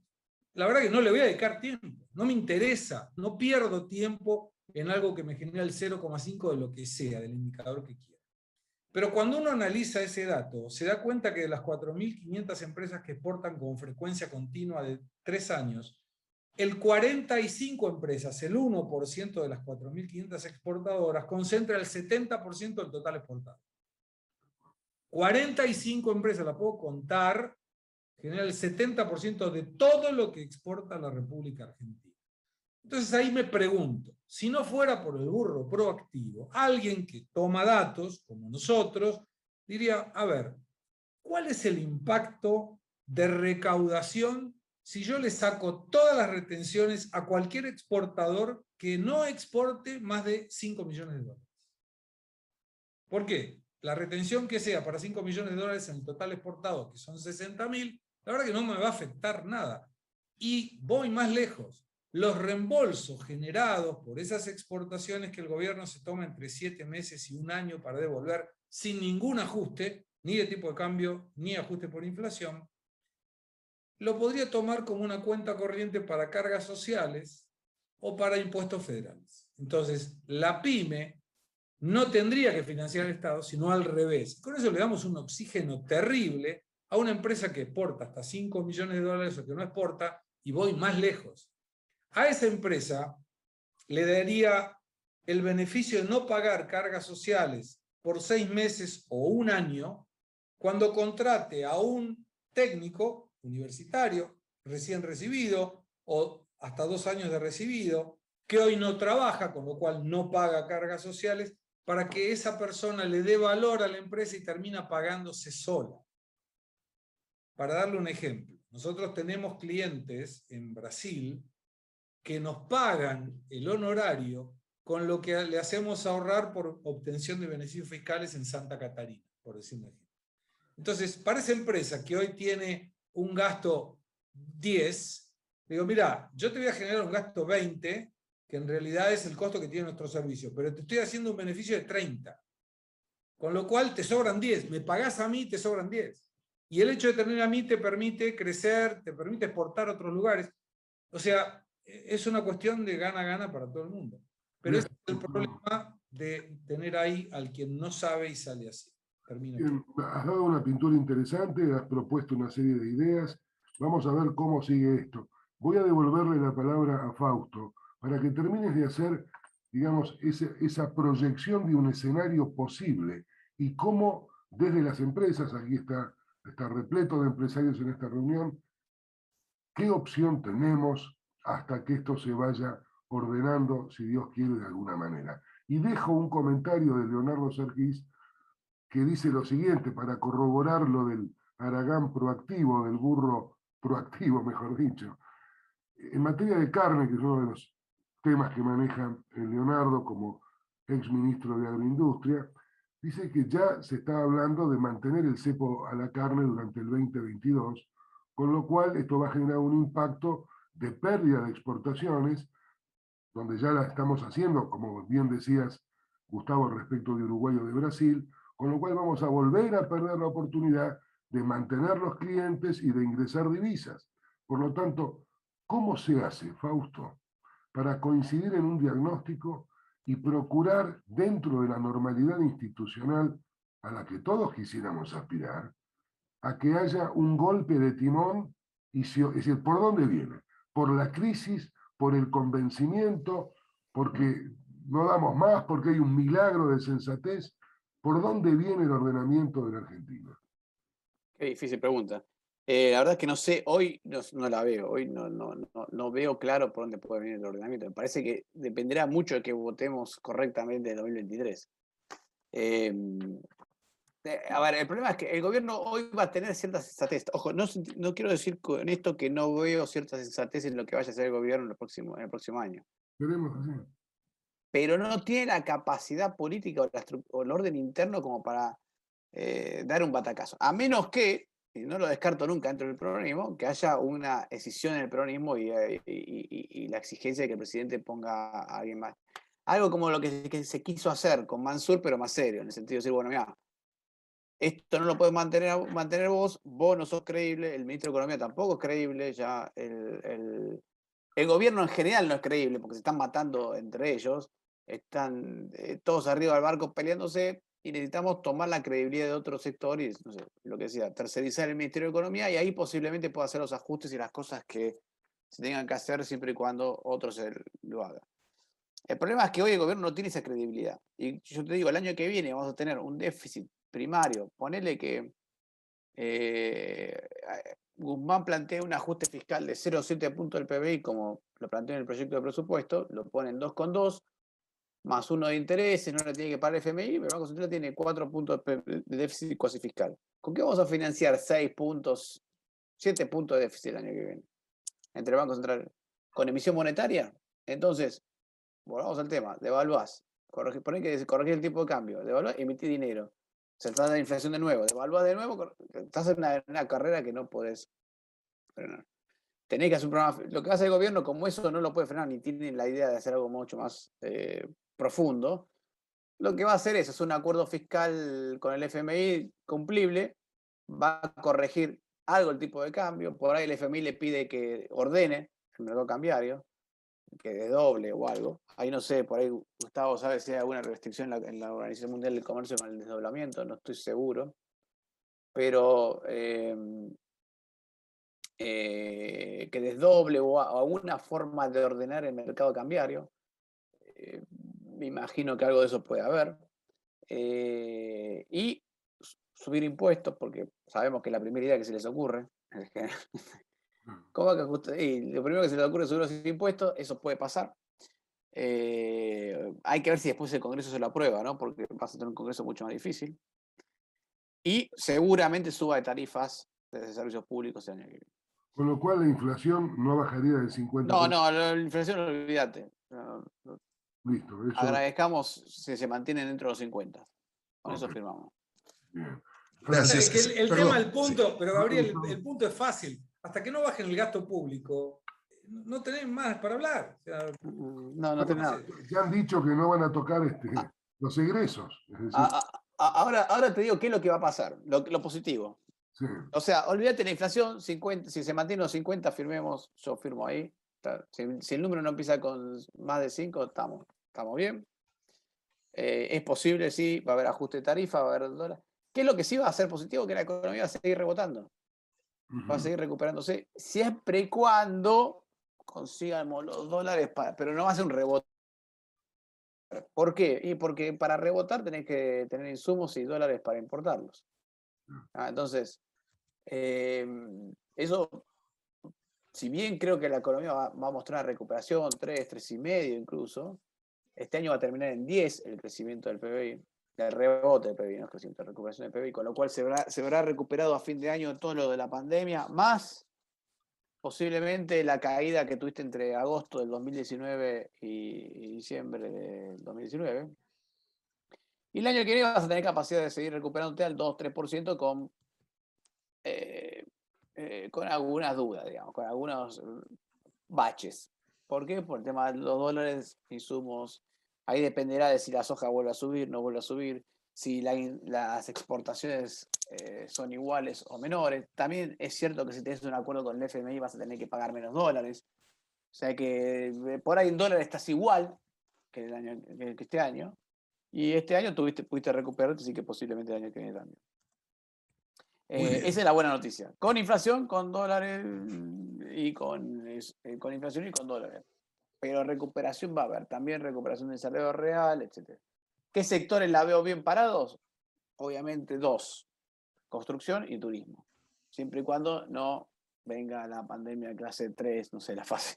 La verdad que no le voy a dedicar tiempo, no me interesa, no pierdo tiempo en algo que me genera el 0,5 de lo que sea, del indicador que quiera. Pero cuando uno analiza ese dato, se da cuenta que de las 4.500 empresas que exportan con frecuencia continua de 3 años, el 45 empresas, el 1% de las 4.500 exportadoras, concentra el 70% del total exportado. 45 empresas, la puedo contar, genera el 70% de todo lo que exporta la República Argentina. Entonces ahí me pregunto, si no fuera por el burro proactivo, alguien que toma datos, como nosotros, diría, a ver, ¿cuál es el impacto de recaudación si yo le saco todas las retenciones a cualquier exportador que no exporte más de 5 millones de dólares? ¿Por qué? La retención que sea para 5 millones de dólares en el total exportado, que son 60.000, la verdad que no me va a afectar nada. Y voy más lejos. Los reembolsos generados por esas exportaciones que el gobierno se toma entre 7 meses y 1 año para devolver sin ningún ajuste, ni de tipo de cambio, ni ajuste por inflación, lo podría tomar como una cuenta corriente para cargas sociales o para impuestos federales. Entonces, la pyme no tendría que financiar el Estado, sino al revés. Con eso le damos un oxígeno terrible a una empresa que exporta hasta 5 millones de dólares o que no exporta, y voy más lejos. A esa empresa le daría el beneficio de no pagar cargas sociales por 6 meses o 1 año cuando contrate a un técnico universitario recién recibido o hasta 2 años de recibido, que hoy no trabaja, con lo cual no paga cargas sociales, para que esa persona le dé valor a la empresa y termina pagándose sola. Para darle un ejemplo, nosotros tenemos clientes en Brasil que nos pagan el honorario con lo que le hacemos ahorrar por obtención de beneficios fiscales en Santa Catarina, por decirlo así. Entonces, para esa empresa que hoy tiene un gasto 10, digo, mira, yo te voy a generar un gasto 20, que en realidad es el costo que tiene nuestro servicio, pero te estoy haciendo un beneficio de 30. Con lo cual te sobran 10. Me pagás a mí, te sobran 10. Y el hecho de tener a mí te permite crecer, te permite exportar a otros lugares. O sea, es una cuestión de gana-gana para todo el mundo. Pero ese es el problema de tener ahí al quien no sabe y sale así. Termino. Bien, has dado una pintura interesante, has propuesto una serie de ideas. Vamos a ver cómo sigue esto. Voy a devolverle la palabra a Fausto para que termines de hacer, digamos, esa proyección de un escenario posible y cómo desde las empresas, aquí está repleto de empresarios en esta reunión, qué opción tenemos hasta que esto se vaya ordenando, si Dios quiere, de alguna manera. Y dejo un comentario de Leonardo Sergis que dice lo siguiente, para corroborar lo del haragán proactivo, del burro proactivo, mejor dicho. En materia de carne, que es uno de los temas que maneja Leonardo como ex ministro de Agroindustria, dice que ya se está hablando de mantener el cepo a la carne durante el 2022, con lo cual esto va a generar un impacto de pérdida de exportaciones, donde ya la estamos haciendo, como bien decías, Gustavo, respecto de Uruguay o de Brasil, con lo cual vamos a volver a perder la oportunidad de mantener los clientes y de ingresar divisas. Por lo tanto, ¿cómo se hace, Fausto, para coincidir en un diagnóstico y procurar, dentro de la normalidad institucional a la que todos quisiéramos aspirar, a que haya un golpe de timón? Es decir, ¿por dónde viene? ¿Por la crisis? ¿Por el convencimiento? ¿Porque no damos más? ¿Porque hay un milagro de sensatez? ¿Por dónde viene el ordenamiento de la Argentina? Qué difícil pregunta. La verdad es que no sé, hoy no la veo, hoy no veo claro por dónde puede venir el ordenamiento. Me parece que dependerá mucho de que votemos correctamente en 2023. A ver, el problema es que el gobierno hoy va a tener cierta sensatez. Ojo, no quiero decir con esto que no veo cierta sensatez en lo que vaya a hacer el gobierno en el próximo año. Queremos así. Pero no tiene la capacidad política o el orden interno como para dar un batacazo. A menos que, y no lo descarto nunca dentro del peronismo, que haya una escisión en el peronismo y la exigencia de que el presidente ponga a alguien más. Algo como lo que se quiso hacer con Mansur, pero más serio, en el sentido de decir, bueno, mira, esto no lo puedes mantener vos no sos creíble, el ministro de Economía tampoco es creíble, ya el gobierno en general no es creíble porque se están matando entre ellos, están todos arriba del barco peleándose y necesitamos tomar la credibilidad de otro sector y, no sé, lo que decía, tercerizar el Ministerio de Economía y ahí posiblemente pueda hacer los ajustes y las cosas que se tengan que hacer siempre y cuando otros lo hagan. El problema es que hoy el gobierno no tiene esa credibilidad. Y yo te digo, el año que viene vamos a tener un déficit primario. Ponele que Guzmán plantea un ajuste fiscal de 0,7 puntos del PBI, como lo planteó en el proyecto de presupuesto, lo pone en 2,2, más 1 de intereses, no le tiene que pagar el FMI, pero el Banco Central tiene 4 puntos de déficit cuasi fiscal. ¿Con qué vamos a financiar 6 puntos, 7 puntos de déficit el año que viene? Entre el Banco Central, ¿con emisión monetaria? Entonces, volvamos al tema, devaluás, poné que corregir el tipo de cambio, devaluás, emití dinero, se trata de inflación de nuevo, devaluás de nuevo, estás en una carrera que no podés frenar. Tenés que hacer un programa, lo que hace el gobierno, como eso no lo puede frenar, ni tiene la idea de hacer algo mucho más profundo, lo que va a hacer es un acuerdo fiscal con el FMI cumplible, va a corregir algo el tipo de cambio, por ahí el FMI le pide que ordene el mercado cambiario, que desdoble o algo. Ahí no sé, por ahí Gustavo sabe si hay alguna restricción en la Organización Mundial del Comercio con el desdoblamiento, no estoy seguro. Pero que desdoble o alguna forma de ordenar el mercado cambiario, me imagino que algo de eso puede haber. Y subir impuestos, porque sabemos que es la primera idea que se les ocurre. ¿Cómo que y lo primero que se les ocurre es subir los impuestos? Eso puede pasar. Hay que ver si después el Congreso se lo aprueba, ¿no? Porque vas a tener un Congreso mucho más difícil. Y seguramente suba de tarifas de servicios públicos el año que viene. Con lo cual la inflación no bajaría del 50%. No, la inflación, olvídate. Listo. Eso... Agradezcamos si se mantienen dentro de los 50. Con eso firmamos. Bien. Gracias. Es que el tema, el punto, sí. pero Gabriel, el punto es fácil. Hasta que no bajen el gasto público, no tenés más para hablar. O sea, no tenés nada. Ya han dicho que no van a tocar los egresos. Es decir, ahora te digo qué es lo que va a pasar, lo positivo. sí. O sea, olvídate la inflación, 50, si se mantiene los 50, firmemos, yo firmo ahí. Si el número no empieza con más de 5, estamos bien. Es posible, sí, va a haber ajuste de tarifa, va a haber dólar. ¿Qué es lo que sí va a ser positivo? Que la economía va a seguir rebotando, va a seguir recuperándose, siempre y cuando consigamos los dólares, pero no va a ser un rebote. ¿Por qué? Y porque para rebotar tenés que tener insumos y dólares para importarlos. Entonces, eso, si bien creo que la economía va a mostrar una recuperación, 3,5 incluso, este año va a terminar en 10 el crecimiento del PBI, el rebote del PBI, no el crecimiento, la recuperación del PBI, con lo cual se verá recuperado a fin de año todo lo de la pandemia, más posiblemente la caída que tuviste entre agosto del 2019 y diciembre del 2019. Y el año que viene vas a tener capacidad de seguir recuperándote al 2-3% con algunas dudas, digamos, con algunos baches. ¿Por qué? Por el tema de los dólares, insumos. Ahí dependerá de si la soja vuelve a subir, no vuelve a subir, si las exportaciones son iguales o menores. También es cierto que si tenés un acuerdo con el FMI vas a tener que pagar menos dólares. O sea que por ahí el dólar estás igual que este año. Y este año pudiste recuperarte, así que posiblemente el año que viene también. Esa es la buena noticia. Con inflación, con dólares y con inflación y con dólares. Pero recuperación va a haber. También recuperación del salario real, etc. ¿Qué sectores la veo bien parados? Obviamente 2. Construcción y turismo. Siempre y cuando no venga la pandemia clase 3, no sé, la fase,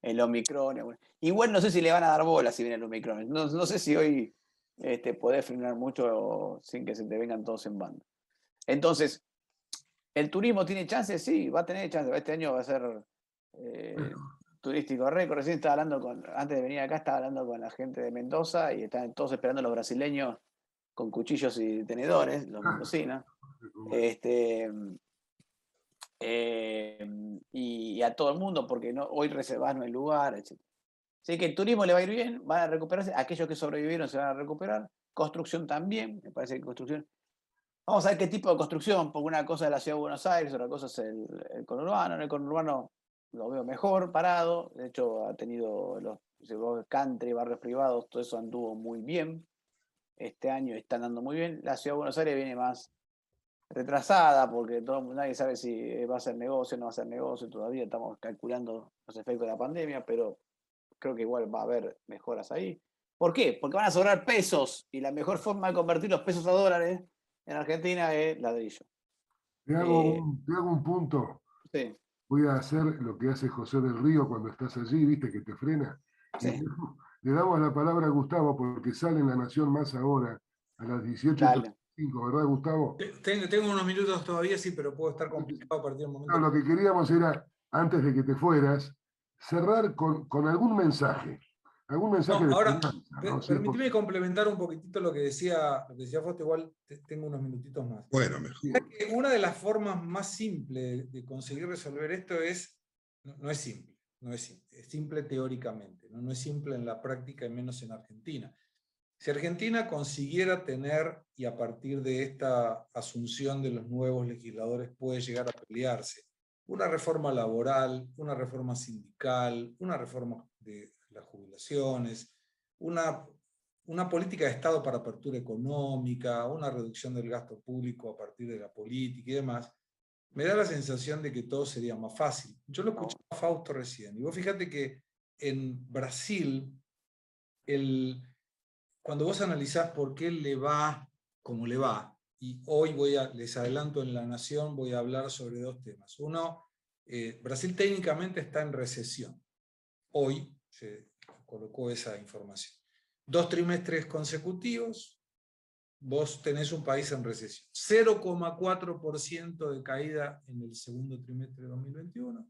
el Omicron. Igual no sé si le van a dar bola si viene el Omicron. No sé si hoy podés frenar mucho sin que se te vengan todos en banda. Entonces, ¿el turismo tiene chances? Sí, va a tener chances. Este año va a ser turístico récord. Recién estaba hablando antes de venir acá, estaba hablando con la gente de Mendoza y estaban todos esperando a los brasileños con cuchillos y tenedores, los mendocinos. Y a todo el mundo, porque hoy reservás no hay lugar, etc. Así que el turismo le va a ir bien, van a recuperarse. Aquellos que sobrevivieron se van a recuperar. Construcción también, me parece que construcción. Vamos a ver qué tipo de construcción, porque una cosa es la ciudad de Buenos Aires, otra cosa es el conurbano. En el conurbano lo veo mejor parado, de hecho ha tenido los country, barrios privados, todo eso anduvo muy bien. Este año está andando muy bien. La ciudad de Buenos Aires viene más retrasada, porque nadie sabe si va a ser negocio o no va a ser negocio, todavía estamos calculando los efectos de la pandemia, pero creo que igual va a haber mejoras ahí. ¿Por qué? Porque van a sobrar pesos, y la mejor forma de convertir los pesos a dólares en Argentina es ladrillo. Te hago un punto. Sí. Voy a hacer lo que hace José del Río cuando estás allí, viste que te frena. Sí. Le damos la palabra a Gustavo porque sale en La Nación Más ahora, a las 18:35, ¿verdad, Gustavo? Tengo unos minutos todavía, sí, pero puedo estar complicado a partir del momento. No, lo que queríamos era, antes de que te fueras, cerrar con algún mensaje. Algún mensaje de ahora, esperanza, ¿no? permíteme complementar un poquitito lo que decía Fausto, igual tengo unos minutitos más. Bueno, mejor. Una de las formas más simples de conseguir resolver esto no es simple, es simple teóricamente, no es simple en la práctica y menos en Argentina. Si Argentina consiguiera tener, y a partir de esta asunción de los nuevos legisladores puede llegar a pelearse, una reforma laboral, una reforma sindical, una reforma de las jubilaciones, una política de Estado para apertura económica, una reducción del gasto público a partir de la política y demás, me da la sensación de que todo sería más fácil. Yo lo escuchaba a Fausto recién, y vos fíjate que en Brasil, cuando vos analizás por qué le va como le va, y hoy les adelanto en La Nación, voy a hablar sobre 2 temas. Uno, Brasil técnicamente está en recesión. Hoy se colocó esa información. 2 trimestres consecutivos, vos tenés un país en recesión. 0,4% de caída en el segundo trimestre de 2021,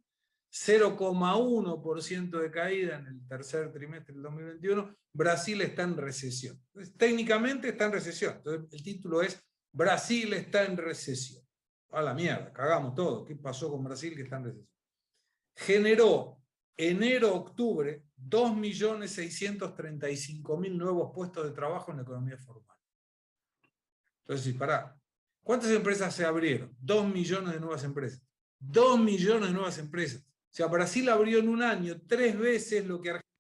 0,1% de caída en el tercer trimestre del 2021. Brasil está en recesión. Entonces, técnicamente está en recesión. Entonces, el título es Brasil está en recesión. A la mierda, cagamos todo. ¿Qué pasó con Brasil que está en recesión? Generó enero-octubre 2.635.000 nuevos puestos de trabajo en la economía formal. Entonces, pará, ¿cuántas empresas se abrieron? 2 millones de nuevas empresas. 2 millones de nuevas empresas. O sea, Brasil abrió en un año 3 veces lo que Argentina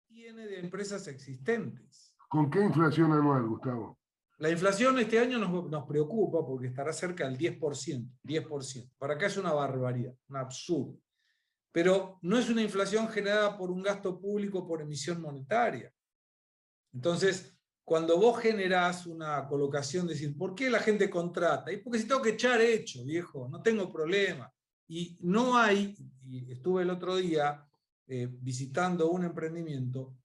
tiene de empresas existentes. ¿Con qué inflación anual, Gustavo? La inflación este año nos preocupa porque estará cerca del 10%. 10%. Para acá es una barbaridad, un absurdo. Pero no es una inflación generada por un gasto público por emisión monetaria. Entonces, cuando vos generás una colocación, decir, ¿por qué la gente contrata? Y porque si tengo que echar, hecho, viejo, no tengo problema. Y no hay, y estuve el otro día visitando un emprendimiento,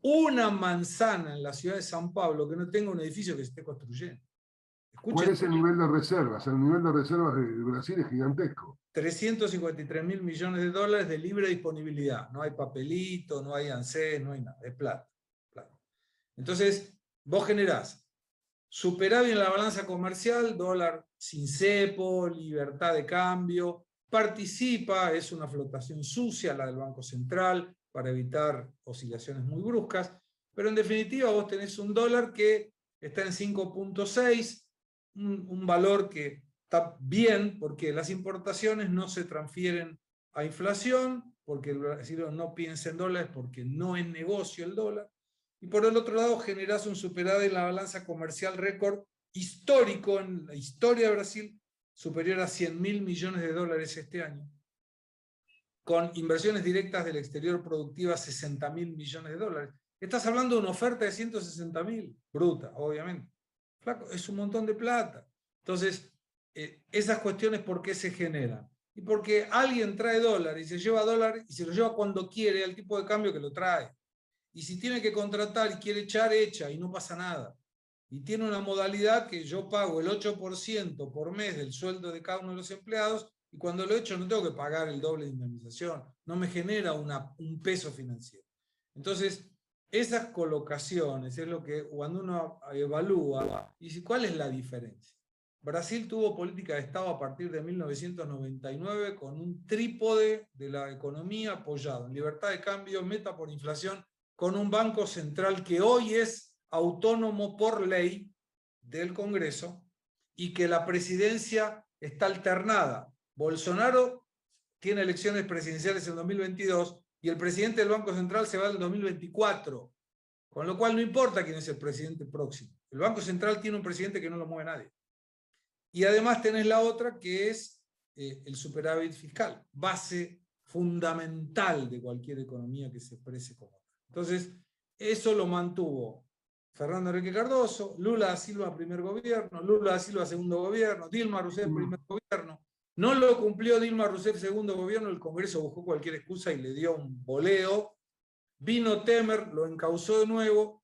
una manzana en la ciudad de San Pablo que no tenga un edificio que se esté construyendo. Escuchen, ¿Cuál es el nivel de reservas? El nivel de reservas de Brasil es gigantesco. 353.000 millones de dólares de libre disponibilidad. No hay papelito, no hay ANSES, no hay nada, es plata. Entonces, vos generás superávit en la balanza comercial, dólar sin cepo, libertad de cambio, participa, es una flotación sucia la del Banco Central para evitar oscilaciones muy bruscas, pero en definitiva vos tenés un dólar que está en 5.6, un valor que está bien porque las importaciones no se transfieren a inflación, porque el brasileño no piensa en dólares, porque no es negocio el dólar. Y por el otro lado generás un superávit en la balanza comercial récord histórico en la historia de Brasil, superior a 100.000 millones de dólares este año, con inversiones directas del exterior productivas 60.000 millones de dólares. Estás hablando de una oferta de 160.000, bruta, obviamente. Flaco, es un montón de plata. Entonces, esas cuestiones, ¿por qué se generan? Y porque alguien trae dólar y se lleva dólar y se lo lleva cuando quiere al tipo de cambio que lo trae. Y si tiene que contratar y quiere echar, echa y no pasa nada. Y tiene una modalidad que yo pago el 8% por mes del sueldo de cada uno de los empleados y cuando lo echo no tengo que pagar el doble de indemnización. No me genera un peso financiero. Entonces, esas colocaciones es lo que cuando uno evalúa, y ¿cuál es la diferencia? Brasil tuvo política de Estado a partir de 1999 con un trípode de la economía apoyado en libertad de cambio, meta por inflación, con un banco central que hoy es autónomo por ley del Congreso y que la presidencia está alternada. Bolsonaro tiene elecciones presidenciales en 2022 y el presidente del Banco Central se va en 2024, con lo cual no importa quién es el presidente próximo. El Banco Central tiene un presidente que no lo mueve nadie. Y además tenés la otra que es el superávit fiscal, base fundamental de cualquier economía que se exprese como. Entonces, eso lo mantuvo Fernando Henrique Cardoso, Lula da Silva primer gobierno, Lula da Silva segundo gobierno, Dilma Rousseff primer gobierno. No lo cumplió Dilma Rousseff segundo gobierno, el Congreso buscó cualquier excusa y le dio un boleo. Vino Temer, lo encausó de nuevo,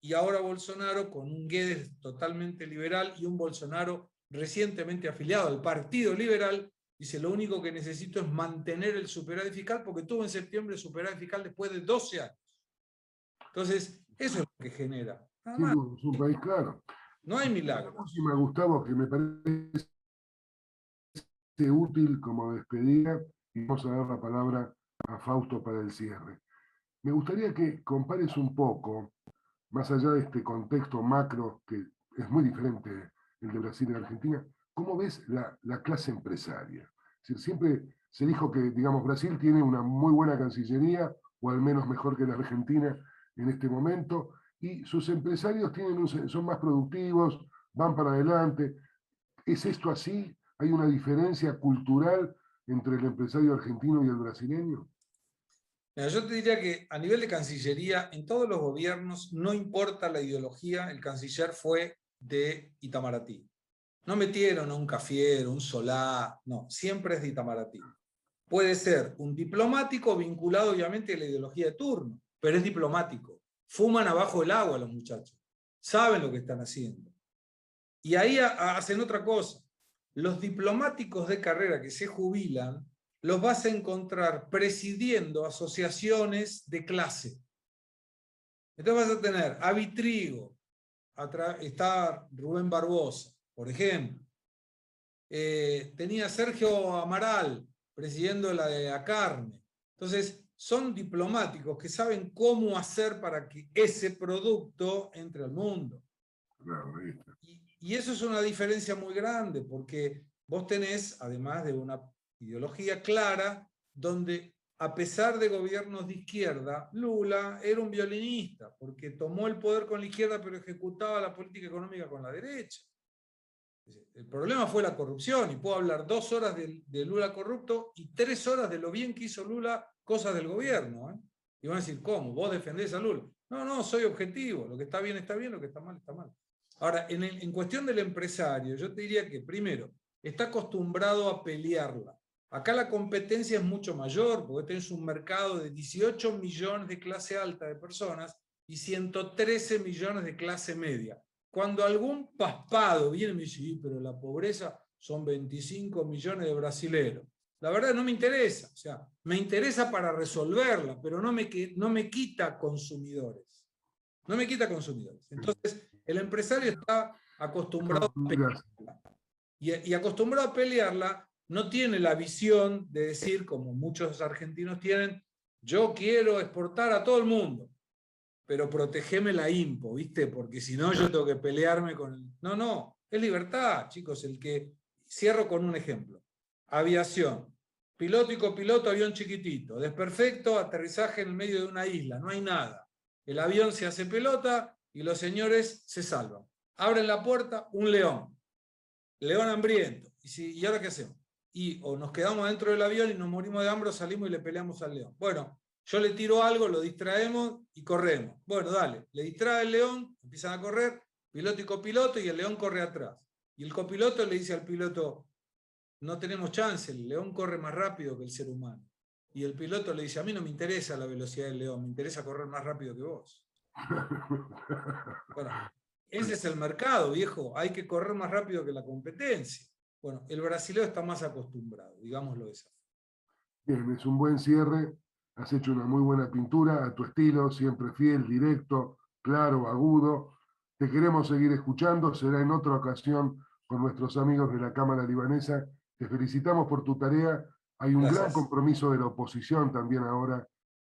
y ahora Bolsonaro con un Guedes totalmente liberal y un Bolsonaro recientemente afiliado al Partido Liberal, dice lo único que necesito es mantener el superávit fiscal porque tuvo en septiembre el superávit fiscal después de 12 años. Entonces, eso es lo que genera. Nada más. Sí, es un país claro. No hay milagros. La última, Gustavo, que me parece útil como despedida, y vamos a dar la palabra a Fausto para el cierre. Me gustaría que compares un poco, más allá de este contexto macro, que es muy diferente el de Brasil y Argentina, ¿cómo ves la clase empresaria? Es decir, siempre se dijo que, digamos, Brasil tiene una muy buena cancillería, o al menos mejor que la Argentina en este momento, y sus empresarios son más productivos, van para adelante. ¿Es esto así? ¿Hay una diferencia cultural entre el empresario argentino y el brasileño? Mira, yo te diría que a nivel de Cancillería, en todos los gobiernos, no importa la ideología, el canciller fue de Itamaraty. No metieron a un Cafiero, un Solá, no, siempre es de Itamaraty. Puede ser un diplomático vinculado obviamente a la ideología de turno, pero es diplomático. Fuman abajo del agua los muchachos, saben lo que están haciendo. Y ahí hacen otra cosa. Los diplomáticos de carrera que se jubilan, los vas a encontrar presidiendo asociaciones de clase. Entonces vas a tener a Vitrigo, está Rubén Barbosa, por ejemplo. Tenía Sergio Amaral, presidiendo la de la carne. Entonces, son diplomáticos que saben cómo hacer para que ese producto entre al mundo. Y eso es una diferencia muy grande, porque vos tenés, además de una ideología clara, donde a pesar de gobiernos de izquierda, Lula era un violinista, porque tomó el poder con la izquierda, pero ejecutaba la política económica con la derecha. El problema fue la corrupción, y puedo hablar 2 horas de Lula corrupto y 3 horas de lo bien que hizo Lula, cosas del gobierno. Y van a decir, ¿cómo? ¿Vos defendés a Lula? No, soy objetivo. Lo que está bien, lo que está mal, está mal. Ahora, en cuestión del empresario, yo te diría que, primero, está acostumbrado a pelearla. Acá la competencia es mucho mayor, porque tenés un mercado de 18 millones de clase alta de personas y 113 millones de clase media. Cuando algún paspado viene y me dice, sí, pero la pobreza son 25 millones de brasileros. La verdad no me interesa, o sea, me interesa para resolverla, pero no me quita consumidores. No me quita consumidores. Entonces, el empresario está acostumbrado a pelearla. Y acostumbrado a pelearla, no tiene la visión de decir, como muchos argentinos tienen, yo quiero exportar a todo el mundo, pero protegeme la impo, ¿viste? Porque si no yo tengo que pelearme con el... No, es libertad, chicos. Cierro con un ejemplo. Aviación. Piloto y copiloto, avión chiquitito. Desperfecto, aterrizaje en el medio de una isla, no hay nada. El avión se hace pelota y los señores se salvan. Abren la puerta, un león. León hambriento. ¿Y ahora qué hacemos? O nos quedamos dentro del avión y nos morimos de hambre o salimos y le peleamos al león. Bueno, yo le tiro algo, lo distraemos y corremos. Bueno, dale, le distrae el león, empiezan a correr, piloto y copiloto, y el león corre atrás. Y el copiloto le dice al piloto, no tenemos chance, el león corre más rápido que el ser humano. Y el piloto le dice, a mí no me interesa la velocidad del león, me interesa correr más rápido que vos. Bueno, ese es el mercado, viejo, hay que correr más rápido que la competencia. Bueno, el brasileño está más acostumbrado, digámoslo de esa forma. Bien, es un buen cierre. Has hecho una muy buena pintura a tu estilo, siempre fiel, directo, claro, agudo. Te queremos seguir escuchando, será en otra ocasión con nuestros amigos de la Cámara Libanesa. Te felicitamos por tu tarea. Hay un gran compromiso de la oposición también ahora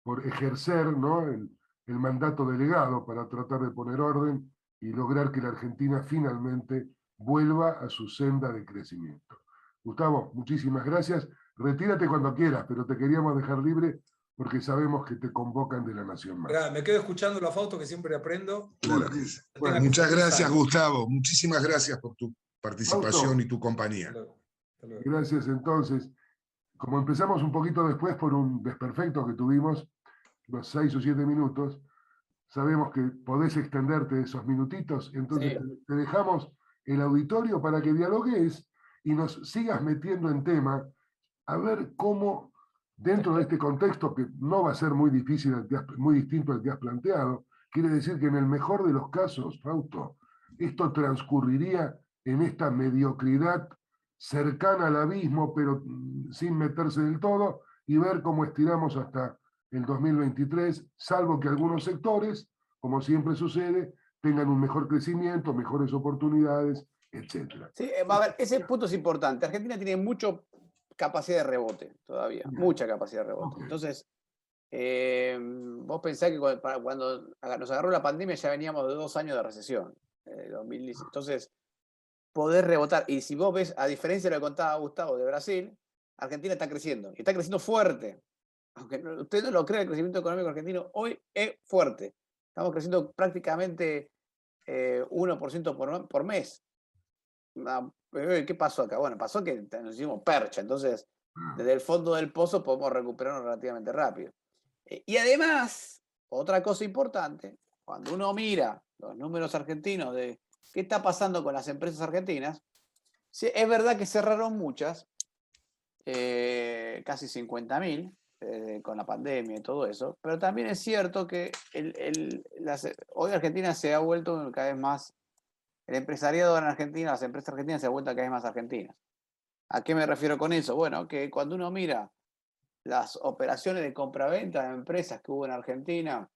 por ejercer, ¿no?, el mandato delegado para tratar de poner orden y lograr que la Argentina finalmente vuelva a su senda de crecimiento. Gustavo, muchísimas gracias. Retírate cuando quieras, pero te queríamos dejar libre porque sabemos que te convocan de la Nación Más. Me quedo escuchando la Fausto, que siempre aprendo. Claro que sí. Bueno, muchas gracias, Gustavo. Muchísimas gracias por tu participación Fausto, y tu compañía. Hasta luego. Hasta luego. Gracias entonces. Como empezamos un poquito después por un desperfecto que tuvimos, los 6 o 7 minutos, sabemos que podés extenderte esos minutitos, entonces Sí. te dejamos el auditorio para que dialogues y nos sigas metiendo en tema, a ver cómo, dentro de este contexto que no va a ser muy difícil, muy distinto al que has planteado, quiere decir que en el mejor de los casos, Fausto, esto transcurriría en esta mediocridad cercana al abismo, pero sin meterse del todo, y ver cómo estiramos hasta el 2023, salvo que algunos sectores, como siempre sucede, tengan un mejor crecimiento, mejores oportunidades, etc. Sí, a ver, ese punto es importante. Argentina tiene mucha capacidad de rebote todavía, mucha capacidad de rebote. Okay. Entonces, vos pensás que cuando nos agarró la pandemia ya veníamos de 2 años de recesión, 2010. Entonces, poder rebotar. Y si vos ves, a diferencia de lo que contaba Gustavo de Brasil, Argentina está creciendo. Y está creciendo fuerte. Aunque usted no lo crea, el crecimiento económico argentino hoy es fuerte. Estamos creciendo prácticamente 1% por mes. ¿Qué pasó acá? Bueno, pasó que nos hicimos percha. Entonces, desde el fondo del pozo podemos recuperarnos relativamente rápido. Y además, otra cosa importante, cuando uno mira los números argentinos de qué está pasando con las empresas argentinas, es verdad que cerraron muchas, casi 50.000, con la pandemia y todo eso, pero también es cierto que hoy Argentina se ha vuelto cada vez más, el empresariado en Argentina, las empresas argentinas se han vuelto cada vez más argentinas. ¿A qué me refiero con eso? Bueno, que cuando uno mira las operaciones de compraventa de empresas que hubo en Argentina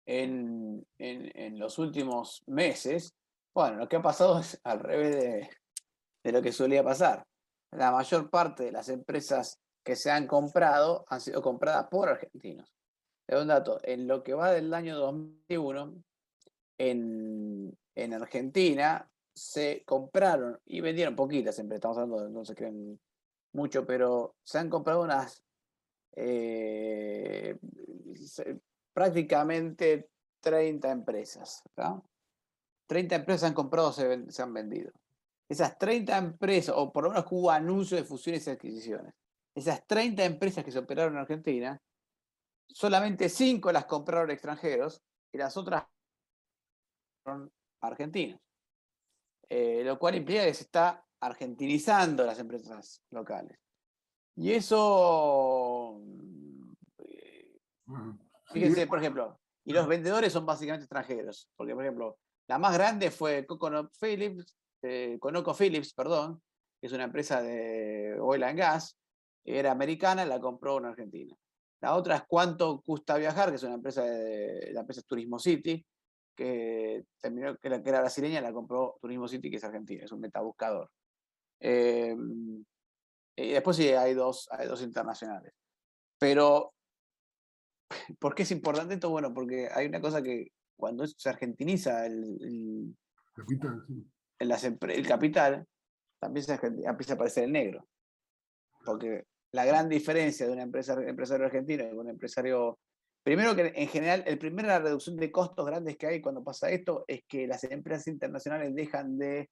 en los últimos meses, bueno, lo que ha pasado es al revés de lo que solía pasar. La mayor parte de las empresas que se han comprado han sido compradas por argentinos. Te doy un dato, en lo que va del año 2021, en Argentina se compraron y vendieron poquitas empresas, estamos hablando de, no se creen mucho, pero se han comprado unas prácticamente 30 empresas. ¿No? 30 empresas han comprado, se han vendido. Esas 30 empresas, o por lo menos hubo anuncio de fusiones y adquisiciones. Esas 30 empresas que se operaron en Argentina, solamente 5 las compraron extranjeros y las otras fueron argentinos. Lo cual implica que se está argentinizando las empresas locales. Y eso, fíjense, por ejemplo, y los vendedores son básicamente extranjeros, porque, por ejemplo, la más grande fue ConocoPhillips, perdón, que es una empresa de oil and gas, era americana, la compró una argentina. La otra es Cuánto Cuesta Viajar, que es una empresa la empresa Turismo City, que era brasileña, la compró Turismo City, que es argentina, es un metabuscador. Y después sí hay dos internacionales. Pero, ¿por qué es importante esto? Bueno, porque hay una cosa que cuando se argentiniza el capital, también empieza a aparecer el negro. Porque la gran diferencia de un empresario argentino con un empresario... Primero que en general, la reducción de costos grandes que hay cuando pasa esto es que las empresas internacionales dejan de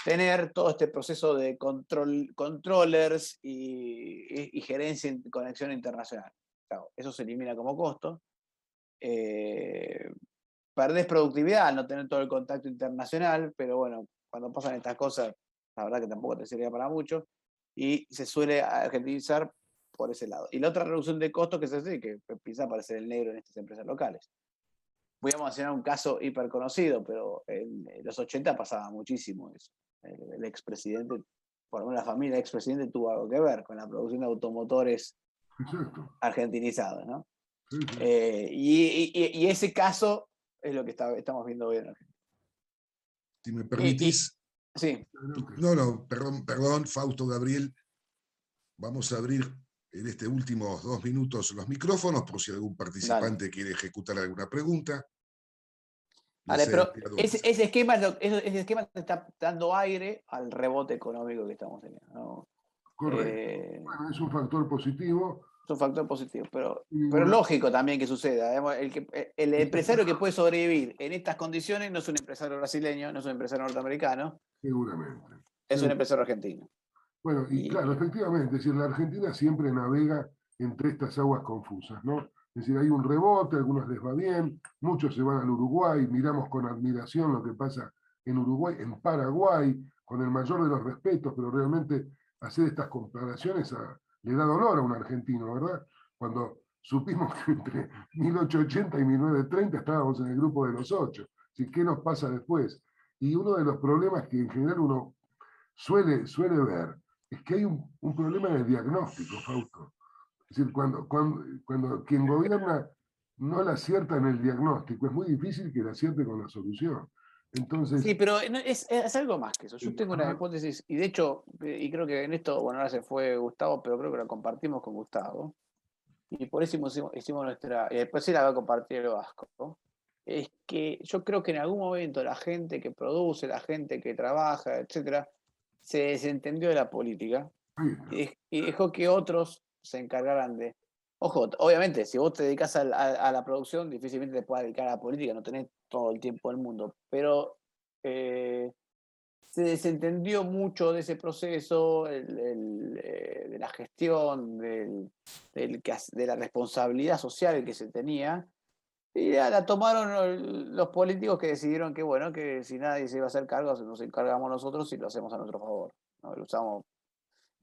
tener todo este proceso de controllers y gerencia en conexión internacional. Claro, eso se elimina como costo. Perdés productividad al no tener todo el contacto internacional, pero bueno, cuando pasan estas cosas, la verdad que tampoco te serviría para mucho, y se suele argentinizar por ese lado. Y la otra reducción de costos que se hace, que empieza a aparecer el negro en estas empresas locales. Voy a mencionar un caso hiper conocido, pero en los 80 pasaba muchísimo eso. El expresidente, por lo menos la familia del expresidente tuvo algo que ver con la producción de automotores argentinizados, ¿no? Sí. Y ese caso es lo que estamos viendo hoy en Argentina. Si me permitís. Sí. No, perdón, Fausto, Gabriel. Vamos a abrir en estos últimos 2 minutos los micrófonos por si algún participante quiere ejecutar alguna pregunta. Vale, pero ese esquema está dando aire al rebote económico que estamos teniendo, ¿no? Correcto. Bueno, es un factor positivo. Es un factor positivo, pero lógico también que suceda. El empresario que puede sobrevivir en estas condiciones no es un empresario brasileño, no es un empresario norteamericano. Seguramente. Es un empresario argentino. Bueno, y claro, efectivamente, es decir, la Argentina siempre navega entre estas aguas confusas, ¿no? Es decir, hay un rebote, algunos les va bien, muchos se van al Uruguay, miramos con admiración lo que pasa en Uruguay, en Paraguay, con el mayor de los respetos, pero realmente hacer estas comparaciones le da dolor a un argentino, ¿verdad? Cuando supimos que entre 1880 y 1930 estábamos en el grupo de los 8. ¿Sí? ¿Qué nos pasa después? Y uno de los problemas que en general uno suele ver es que hay un problema de diagnóstico, Fausto. Es decir, cuando quien gobierna no la acierta en el diagnóstico, es muy difícil que la acierte con la solución. Entonces, sí, pero es algo más que eso. Yo tengo una hipótesis, y de hecho, y creo que en esto, bueno, ahora se fue Gustavo, pero creo que la compartimos con Gustavo, y por eso hicimos nuestra, y después sí la va a compartir el Vasco, ¿no? Es que yo creo que en algún momento la gente que produce, la gente que trabaja, etcétera, se desentendió de la política y dejó que otros se encargaran de... Ojo, obviamente, si vos te dedicas a la producción, difícilmente te puedas dedicar a la política, no tenés todo el tiempo del mundo, pero se desentendió mucho de ese proceso, de la gestión, de la responsabilidad social que se tenía, y la tomaron los políticos que decidieron que, bueno, que si nadie se iba a hacer cargo, nos encargamos nosotros y lo hacemos a nuestro favor, ¿no? Lo usamos.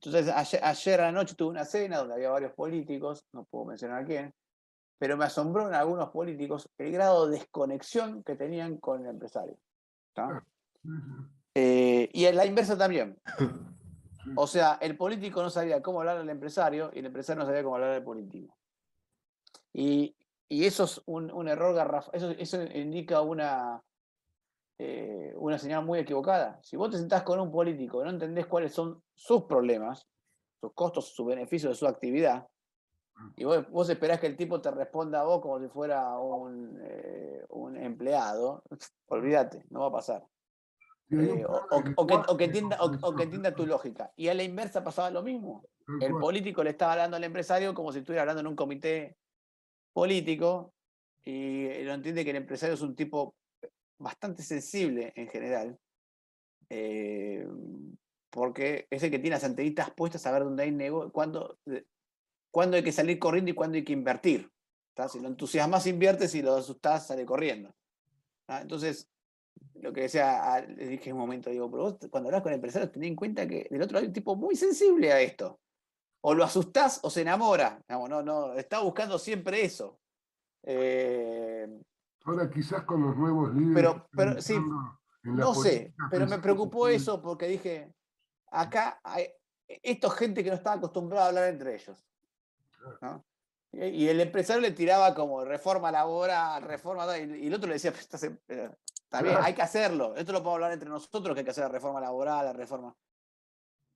Entonces, ayer a la noche tuve una cena donde había varios políticos, no puedo mencionar a quién, pero me asombró en algunos políticos el grado de desconexión que tenían con el empresario. ¿Tá? Y en la inversa también. O sea, el político no sabía cómo hablar al empresario y el empresario no sabía cómo hablar al político. Y eso es un error garrafal, eso indica una señal muy equivocada. Si vos te sentás con un político y no entendés cuáles son sus problemas, sus costos, sus beneficios de su actividad, y vos esperás que el tipo te responda a vos como si fuera un empleado, olvídate, no va a pasar. O que entienda tu lógica. Y a la inversa pasaba lo mismo. El político le está hablando al empresario como si estuviera hablando en un comité político y no entiende que el empresario es un tipo bastante sensible en general, porque es el que tiene las antenitas puestas a ver dónde hay negocio, cuándo hay que salir corriendo y cuándo hay que invertir. ¿Tá? Si lo entusiasmas, invierte, si lo asustás, sale corriendo. ¿Tá? Entonces, lo que decía, le dije en un momento, digo, pero vos cuando hablas con empresarios, tenés en cuenta que del otro lado hay un tipo muy sensible a esto. O lo asustás o se enamora. No, está buscando siempre eso. Ahora quizás con los nuevos líderes que están Pero sí, entrando en la no sé, política, pero me pensás que se preocupó puede... eso porque dije, acá hay esto es gente que no estaba acostumbrada a hablar entre ellos. ¿No? Y el empresario le tiraba como reforma laboral, reforma, y el otro le decía, está bien, hay que hacerlo. Esto lo podemos hablar entre nosotros, que hay que hacer la reforma laboral, la reforma.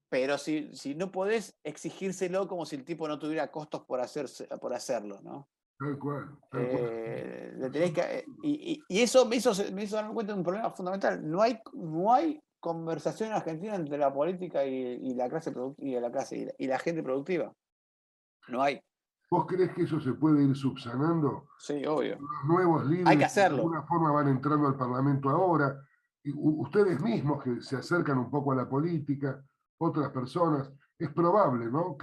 Pero si no podés exigírselo como si el tipo no tuviera costos por hacerlo, ¿no? Tal cual, tal cual. Le tenés que, y eso me hizo darme cuenta de un problema fundamental. No hay conversación en Argentina entre la política y la clase y la gente productiva. No hay. ¿Vos creés que eso se puede ir subsanando? Sí, obvio. Los nuevos Hay líderes que que de hacerlo. alguna forma van entrando al Parlamento ahora, y ustedes mismos que se acercan un poco a la política, otras personas, es probable, ¿no?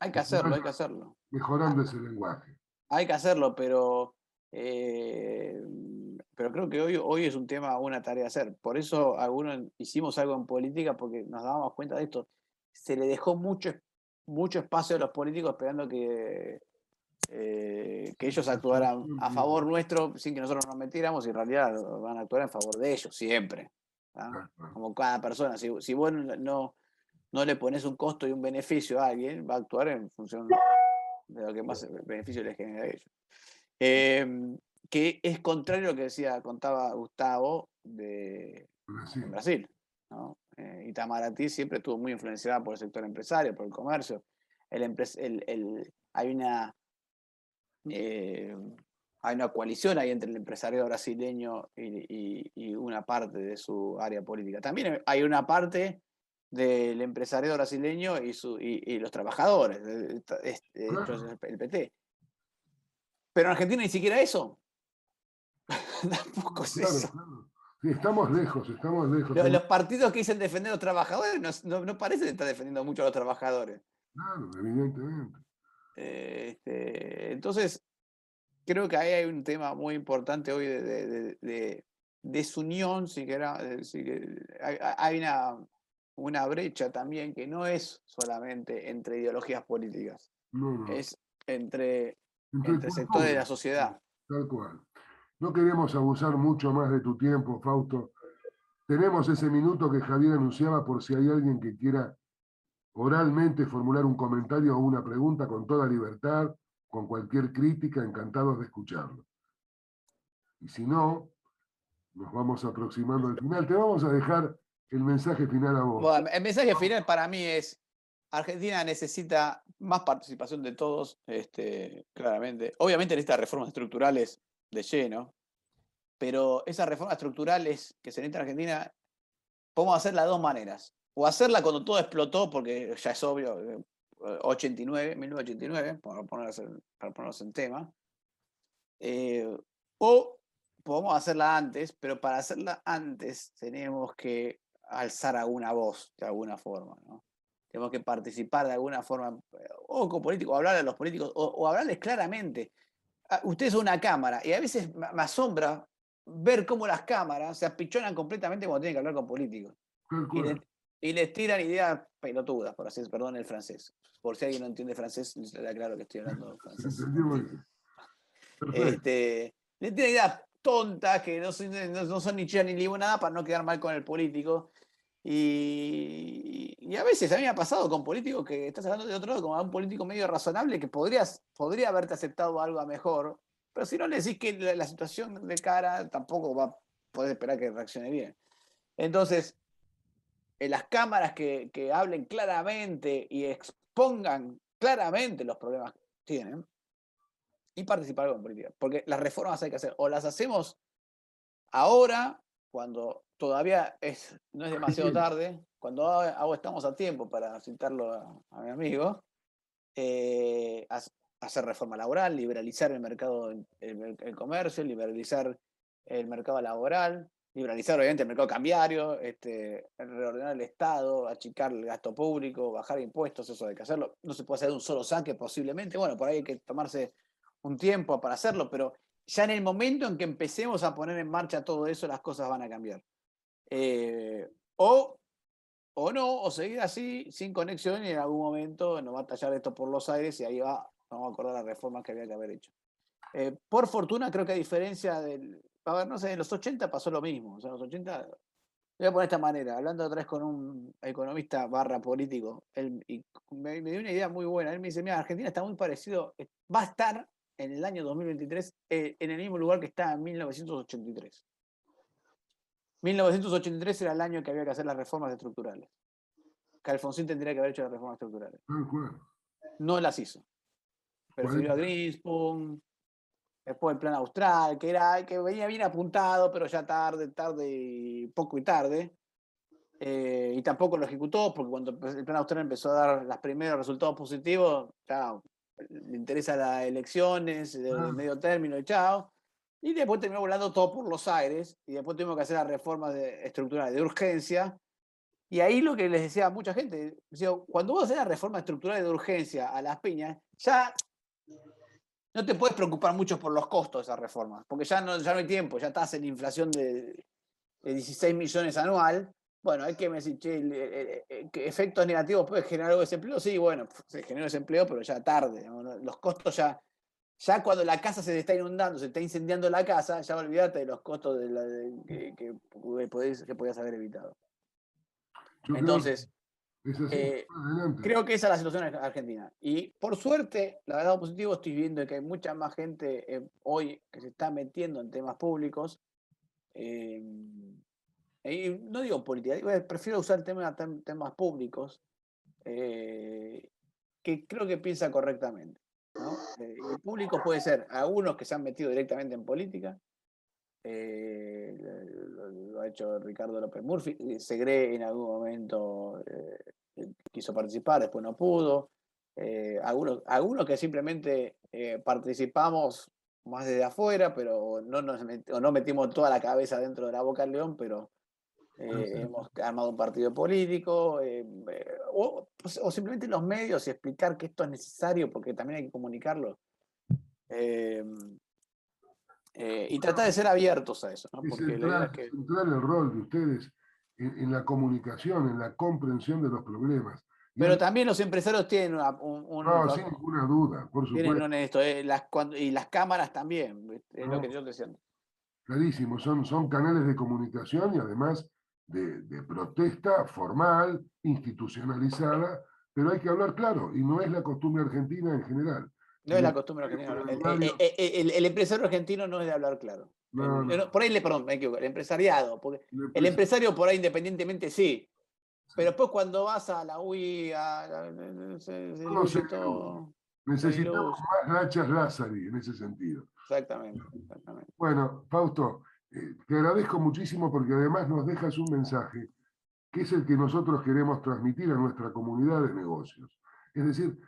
Hay que que se hacerlo, hay vaya que hacerlo. mejorando ese lenguaje. Hay que hacerlo, pero creo que hoy es un tema, una tarea a hacer. Por eso algunos hicimos algo en política, porque nos dábamos cuenta de esto. Se le dejó mucho espacio a los políticos esperando que ellos actuaran a favor nuestro sin que nosotros nos metiéramos, y en realidad van a actuar en favor de ellos, siempre. ¿No? Como cada persona. Si vos no le pones un costo y un beneficio a alguien, va a actuar en función de lo que más beneficio les genera a ellos. Que es contrario a lo que contaba Gustavo en Brasil. ¿No? Itamaraty siempre estuvo muy influenciada por el sector empresario, por el comercio. Hay una coalición ahí entre el empresario brasileño y una parte de su área política. También hay una parte del empresario brasileño y los trabajadores, el PT. Pero en Argentina ni siquiera eso. Tampoco es eso. Claro. Sí, estamos lejos. Los partidos que dicen defender a los trabajadores no parecen estar defendiendo mucho a los trabajadores. Claro, evidentemente. Entonces, creo que ahí hay un tema muy importante hoy de desunión, hay una brecha también que no es solamente entre ideologías políticas, No. es entre Entre sectores de la sociedad. Tal cual. No queremos abusar mucho más de tu tiempo, Fausto. Tenemos ese minuto que Javier anunciaba por si hay alguien que quiera oralmente formular un comentario o una pregunta con toda libertad, con cualquier crítica, encantados de escucharlo. Y si no, nos vamos aproximando al final. Te vamos a dejar el mensaje final a vos. Bueno, el mensaje final para mí es: Argentina necesita más participación de todos, claramente. Obviamente necesita reformas estructurales de lleno, pero esas reformas estructurales que se necesitan en Argentina, podemos hacerla de dos maneras. O hacerla cuando todo explotó, porque ya es obvio, 1989, para ponernos en tema. O podemos hacerla antes, pero para hacerla antes tenemos que alzar alguna voz, de alguna forma, ¿no? Tenemos que participar de alguna forma, o con políticos, o hablar a los políticos, o hablarles claramente. Ustedes son una cámara, y a veces me asombra ver cómo las cámaras se apichonan completamente cuando tienen que hablar con políticos. Y les tiran ideas pelotudas, por así, perdón el francés. Por si alguien no entiende francés, les aclaro que estoy hablando francés. Le tiran ideas tontas que no son ni chida ni limonada para no quedar mal con el político. Y a veces a mí me ha pasado con políticos que estás hablando de otro lado, como a un político medio razonable que podría haberte aceptado algo a mejor, pero si no le decís que la situación de cara, tampoco va a poder esperar que reaccione bien. Entonces, en las cámaras que hablen claramente y expongan claramente los problemas que tienen, y participar con política. Porque las reformas hay que hacer, o las hacemos ahora, cuando todavía no es demasiado tarde, cuando estamos a tiempo, para citarlo a mi amigo, hacer reforma laboral, liberalizar el mercado, el comercio, liberalizar el mercado laboral, liberalizar obviamente el mercado cambiario, reordenar el Estado, achicar el gasto público, bajar impuestos, eso hay que hacerlo. No se puede hacer de un solo saque posiblemente, bueno, por ahí hay que tomarse un tiempo para hacerlo, pero ya en el momento en que empecemos a poner en marcha todo eso, las cosas van a cambiar. O no, o seguir así, sin conexión, y en algún momento nos va a tallar esto por los aires y ahí vamos a acordar las reformas que había que haber hecho. Por fortuna, creo que a diferencia a ver, no sé, en los 80 pasó lo mismo. O sea, en los 80, voy a poner de esta manera, hablando otra vez con un economista / político, y me dio una idea muy buena. Él me dice, mira, Argentina está muy parecido, va a estar en el año 2023 en el mismo lugar que estaba en 1983. 1983 era el año que había que hacer las reformas estructurales. Que Alfonsín tendría que haber hecho las reformas estructurales. No las hizo. Prefirió a Greenspoon, después el plan austral, que venía bien apuntado, pero ya tarde, poco y tarde. Y tampoco lo ejecutó, porque cuando el plan austral empezó a dar los primeros resultados positivos, chao, le interesa las elecciones de medio término y chao. Y después terminó volando todo por los aires, y después tuvimos que hacer las reformas estructurales de urgencia. Y ahí lo que les decía a mucha gente, decía, cuando vos haces la reforma estructural de urgencia a las piñas, ya no te puedes preocupar mucho por los costos de esas reformas, porque ya no hay tiempo, ya estás en inflación de 16 millones anual. Bueno, hay que me decir, che, ¿qué efectos negativos puede generar algo de desempleo? Sí, bueno, se generó desempleo, pero ya tarde, ¿no? Los costos ya cuando la casa se está inundando, se está incendiando la casa, ya olvídate de los costos que podías haber evitado. Entonces, creo que esa es la situación en Argentina. Y por suerte, la verdad positivo, estoy viendo que hay mucha más gente hoy que se está metiendo en temas públicos. Y no digo política, prefiero usar temas públicos, que creo que piensa correctamente, ¿no? Y públicos puede ser algunos que se han metido directamente en política. Lo ha hecho Ricardo López Murphy. Segre en algún momento quiso participar, después no pudo. Algunos que simplemente participamos más desde afuera, pero no metimos toda la cabeza dentro de la boca del león, pero hemos armado un partido político, o simplemente los medios y explicar que esto es necesario porque también hay que comunicarlo. Y tratar de ser abiertos a eso, ¿no? Es Porque la idea es que... central el rol de ustedes en la comunicación, en la comprensión de los problemas. Pero también los empresarios tienen no, sin ninguna duda, por supuesto. Tienen esto, y las cámaras también, es lo que yo decía. Clarísimo, son canales de comunicación y además de protesta formal, institucionalizada, pero hay que hablar claro, y no es la costumbre argentina en general. No es la costumbre argentina. El empresario argentino no es de hablar claro. No. Por ahí perdón, me equivoco, el empresariado. Porque el empresario por ahí independientemente sí. Pero después cuando vas a la UI, necesitamos más Rachas Lázari en ese sentido. Exactamente. Bueno, Fausto, te agradezco muchísimo porque además nos dejas un mensaje que es el que nosotros queremos transmitir a nuestra comunidad de negocios. Es decir,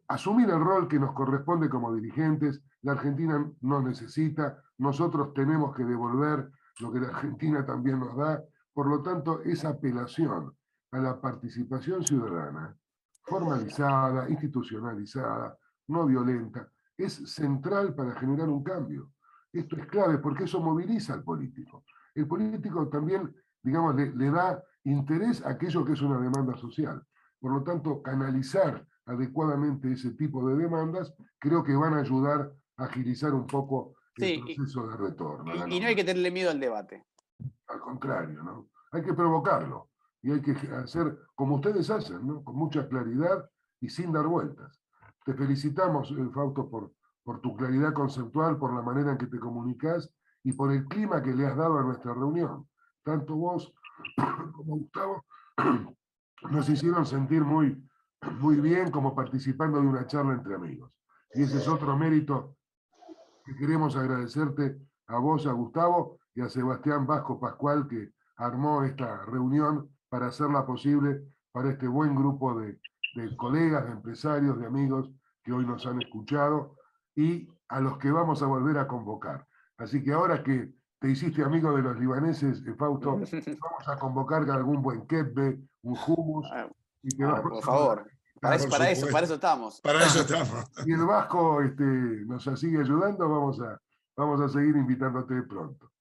asumir el rol que nos corresponde como dirigentes. La Argentina nos necesita, nosotros tenemos que devolver lo que la Argentina también nos da. Por lo tanto, esa apelación a la participación ciudadana, formalizada, institucionalizada, no violenta, es central para generar un cambio. Esto es clave porque eso moviliza al político. El político también, digamos, le da interés a aquello que es una demanda social. Por lo tanto, canalizar adecuadamente ese tipo de demandas creo que van a ayudar a agilizar un poco el proceso de retorno. Y no hay que tenerle miedo al debate. Al contrario, ¿no? Hay que provocarlo y hay que hacer como ustedes hacen, ¿no? Con mucha claridad y sin dar vueltas. Te felicitamos, Fausto, por tu claridad conceptual, por la manera en que te comunicas y por el clima que le has dado a nuestra reunión. Tanto vos como Gustavo nos hicieron sentir muy bien como participando de una charla entre amigos. Y ese es otro mérito que queremos agradecerte a vos, a Gustavo y a Sebastián Vasco Pascual, que armó esta reunión para hacerla posible para este buen grupo de de colegas, de empresarios, de amigos que hoy nos han escuchado y a los que vamos a volver a convocar. Así que ahora que te hiciste amigo de los libaneses, Fausto, vamos a convocar algún buen ketbe, un hummus, y te vamos por a favor. Para Por eso supuesto. estamos. Para eso estamos. y el Vasco nos sigue ayudando, vamos a seguir invitándote pronto.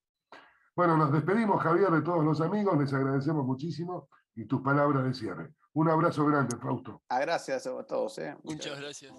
Bueno, nos despedimos, Javier, de todos los amigos, les agradecemos muchísimo y tus palabras de cierre. Un abrazo grande, Fausto. Gracias a todos. Muchas gracias.